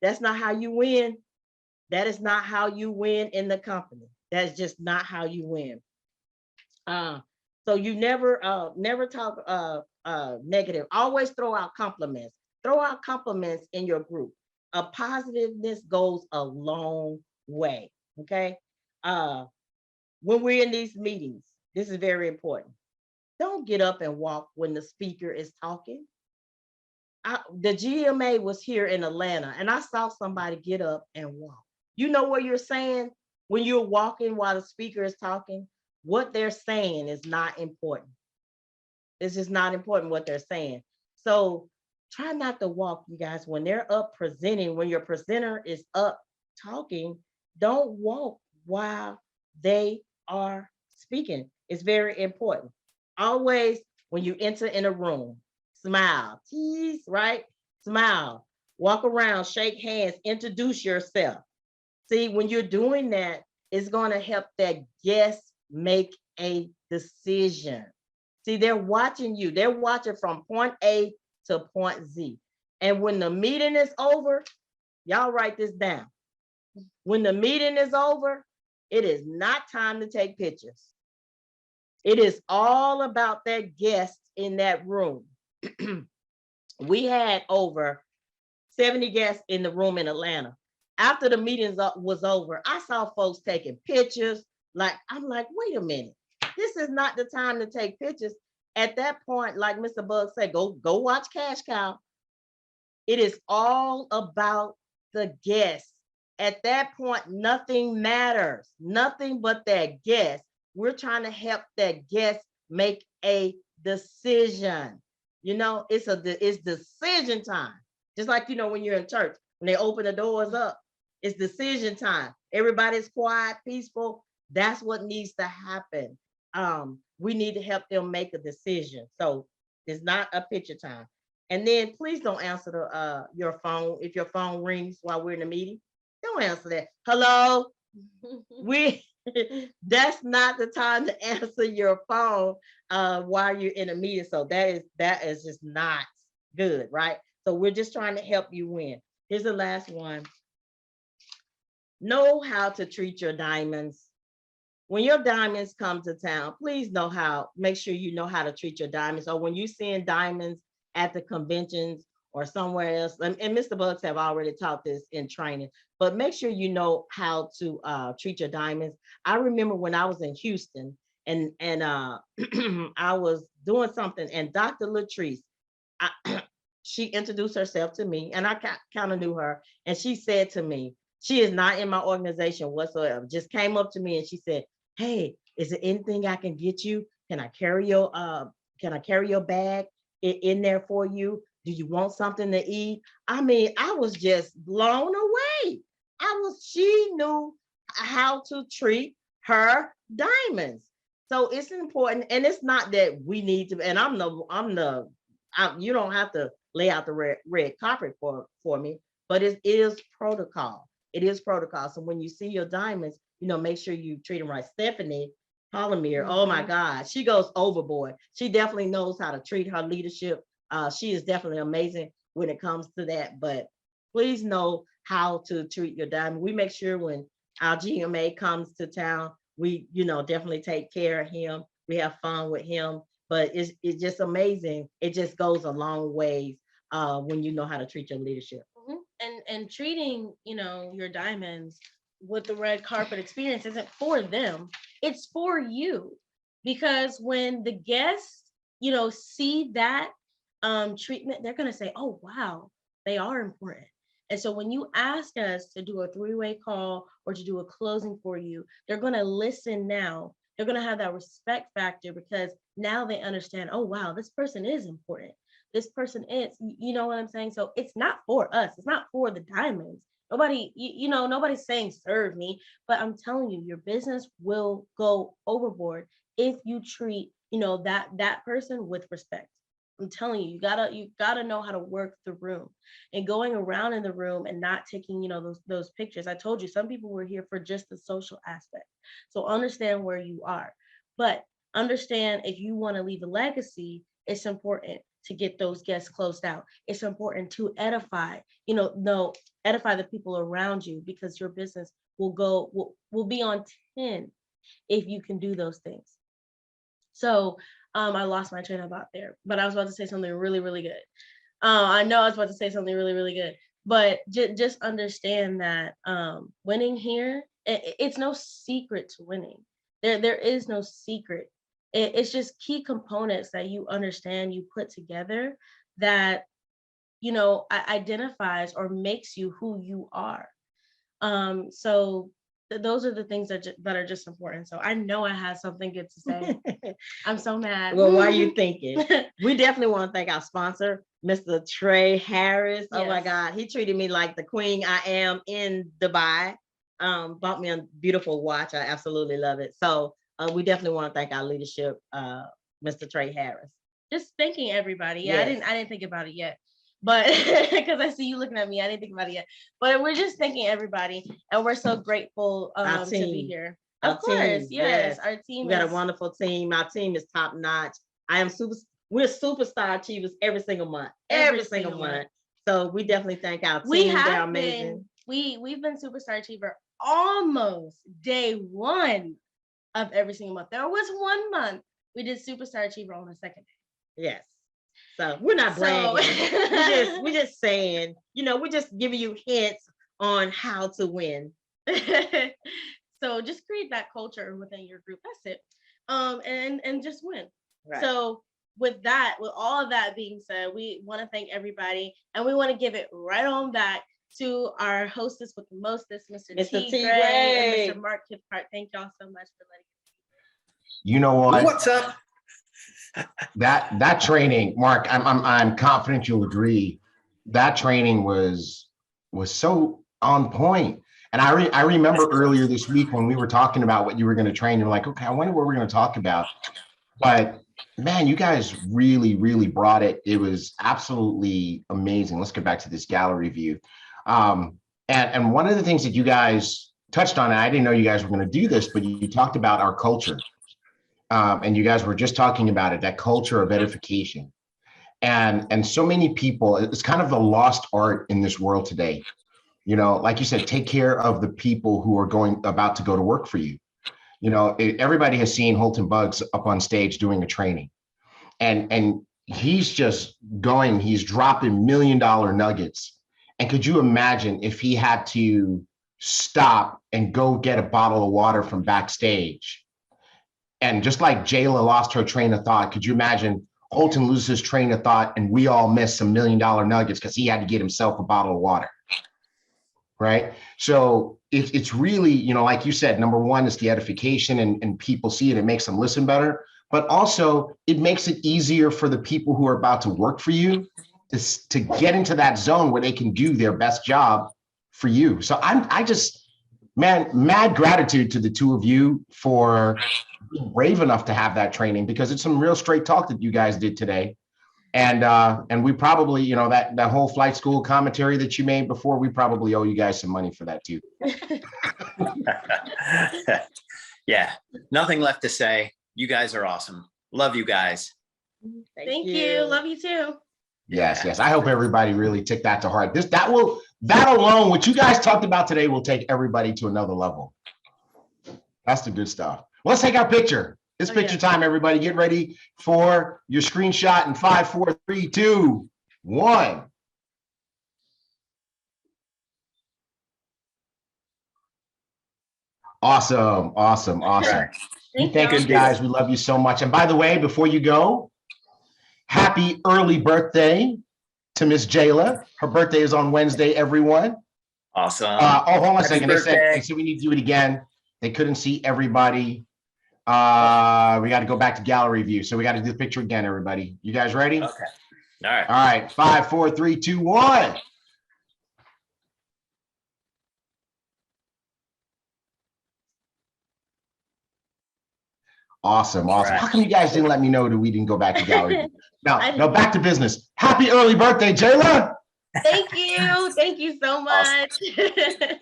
That's not how you win. That is not how you win in the company. That's just not how you win. So you never talk negative. Always throw out compliments. Throw out compliments in your group. Positiveness goes a long way. Okay. When we're in these meetings, this is very important. Don't get up and walk when the speaker is talking. The GMA was here in Atlanta, and I saw somebody get up and walk. You know what you're saying when you're walking while the speaker is talking? What they're saying is not important. It's just not important what they're saying. So try not to walk, you guys, when they're up presenting, when your presenter is up talking, don't walk while they are speaking. It's very important. Always, when you enter in a room, smile, tease, right? Smile, walk around, shake hands, introduce yourself. See, when you're doing that, it's going to help that guest make a decision. See, they're watching you. They're watching from point A to point Z. And when the meeting is over, y'all write this down. When the meeting is over, it is not time to take pictures. It is all about that guest in that room. We had over 70 guests in the room in Atlanta. After the meeting was over, I saw folks taking pictures. Like, I'm like, wait a minute. This is not the time to take pictures. At that point, like Mr. Bug said, go watch Cash Cow. It is all about the guests. At that point, nothing matters. Nothing but that guest. We're trying to help that guest make a decision. You know, it's decision time. Just like, you know, when you're in church, when they open the doors up, it's decision time. Everybody's quiet, peaceful. That's what needs to happen. We need to help them make a decision. So it's not a picture time. And then please don't answer your phone. If your phone rings while we're in a meeting, don't answer that. Hello? That's not the time to answer your phone while you're in a meeting. So that is just not good, right? So we're just trying to help you win. Here's the last one. Know how to treat your diamonds. When your diamonds come to town, please make sure you know how to treat your diamonds. Or when you're seeing diamonds at the conventions or somewhere else, and Mr. Bugs have already taught this in training, but make sure you know how to treat your diamonds. I remember when I was in Houston and I was doing something, and Dr. Latrice, she introduced herself to me, and I kind of knew her, and she said to me, she is not in my organization whatsoever, just came up to me and she said, hey, is there anything I can get you? Can I carry your bag in there for you? Do you want something to eat? I mean, I was just blown away. She knew how to treat her diamonds. So it's important, and it's not that we need to, and you don't have to lay out the red carpet for me, but it is protocol. It is protocol. So when you see your diamonds, you know, make sure you treat them right. Stephanie Palomir, oh my God, she goes overboard. She definitely knows how to treat her leadership. She is definitely amazing when it comes to that. But please know how to treat your diamond. We make sure when our GMA comes to town, we, you know, definitely take care of him. We have fun with him. But it's just amazing. It just goes a long ways when you know how to treat your leadership. And treating, you know, your diamonds with the red carpet experience isn't for them, it's for you. Because when the guests, you know, see that treatment, they're going to say, oh, wow, they are important. And so when you ask us to do a 3-way call or to do a closing for you, they're going to listen now. They're going to have that respect factor because now they understand, oh, wow, this person is important. This person is, you know what I'm saying? So it's not for us. It's not for the diamonds. Nobody, nobody's saying serve me, but I'm telling you, your business will go overboard if you treat, you know, that person with respect. I'm telling you, you gotta know how to work the room, and going around in the room and not taking, you know, those pictures. I told you, some people were here for just the social aspect. So understand where you are, but understand if you want to leave a legacy, it's important to get those guests closed out. It's important to edify the people around you, because your business will be on 10 if you can do those things. So I lost my train of thought there, but I was about to say something really, really good. I know I was about to say something really, really good, but just understand that winning here, it's no secret to winning. There is no secret. It's just key components that you understand, you put together that, you know, identifies or makes you who you are. So those are the things that are just important. So I know I have something good to say. I'm so mad. Well, why are you thinking? We definitely want to thank our sponsor, Mr. Trey Harris. Oh my God, he treated me like the queen I am in Dubai. Bought me a beautiful watch. I absolutely love it. So we definitely want to thank our leadership, Mr. Trey Harris. Just thanking everybody. Yeah, Yes. I didn't think about it yet, but because I see you looking at me, I didn't think about it yet. But we're just thanking everybody, and we're so grateful to be here. Of course, yes, our team. We got a wonderful team. Our team is top notch. We're superstar achievers every single month. Every single month. So we definitely thank our team. They're amazing. We've been superstar achiever almost day one of every single month. There was one month we did superstar achiever on the second day. Yes. So we're not bragging. So- we're just saying, we're just giving you hints on how to win. So just create that culture within your group. That's it. And just win. Right. So with all of that being said, we want to thank everybody, and we want to give it right on back to our hostess with the mostest, Mr. T. Gray and Mr. Mark Kithcart. Thank y'all so much for letting me. You know what? What's up? That training, Mark, I'm confident you'll agree. That training was so on point. And I remember earlier this week when we were talking about what you were going to train, you're like, okay, I wonder what we're going to talk about. But man, you guys really, really brought it. It was absolutely amazing. Let's get back to this gallery view. And one of the things that you guys touched on, and I didn't know you guys were going to do this, but you talked about our culture. And you guys were just talking about it, that culture of edification. And so many people, it's kind of the lost art in this world today. Like you said, take care of the people who are about to go to work for you. Everybody has seen Holton Buggs up on stage doing a training, and he's just he's dropping $1 million nuggets. And could you imagine if he had to stop and go get a bottle of water from backstage? And just like Jayla lost her train of thought, could you imagine Holton loses his train of thought and we all miss some $1 million nuggets because he had to get himself a bottle of water? Right. So it's really, like you said, number one is the edification, and people see it. It makes them listen better. But also it makes it easier for the people who are about to work for you to get into that zone where they can do their best job for you. So mad gratitude to the two of you for being brave enough to have that training, because it's some real straight talk that you guys did today. And we probably, that whole flight school commentary that you made before, we probably owe you guys some money for that too. Yeah, nothing left to say. You guys are awesome. Love you guys. Thank you. Love you too. Yes. I hope everybody really took that to heart. That alone, what you guys talked about today, will take everybody to another level. That's the good stuff. Let's take our picture. It's picture time, everybody. Get ready for your screenshot in 5, 4, 3, 2, 1. Awesome. Thank you guys. We love you so much. And by the way, before you go, happy early birthday to Miss Jayla. Her birthday is on Wednesday, everyone. Awesome. Hold on a second. They said we need to do it again. They couldn't see everybody. We got to go back to gallery view. So we got to do the picture again, everybody. You guys ready? Okay. All right. All right. 5, 4, 3, 2, 1. Awesome. Right. How come you guys didn't let me know that we didn't go back to gallery view? No, back to business. Happy early birthday, Jayla. Thank you. Thank you so much.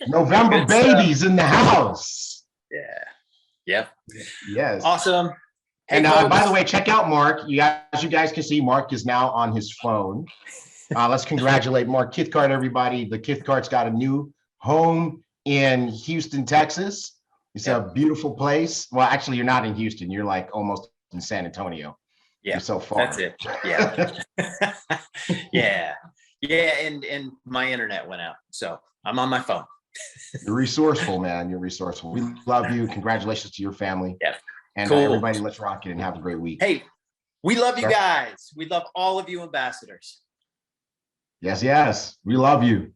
November babies in the house. Yeah. Yep. Yes. Awesome. And by the way, check out Mark. You guys can see Mark is now on his phone. Let's congratulate Mark Kithcart, everybody. The Kithcart's got a new home in Houston, Texas. It's a beautiful place. Well, actually, you're not in Houston. You're like almost in San Antonio. Yeah. You're so far. That's it. Yeah. Yeah. And my internet went out, so I'm on my phone. You're resourceful, man. You're resourceful. We love you. Congratulations to your family. Yeah. And cool. Everybody, let's rock it and have a great week. Hey, we love you guys. We love all of you ambassadors. Yes. We love you.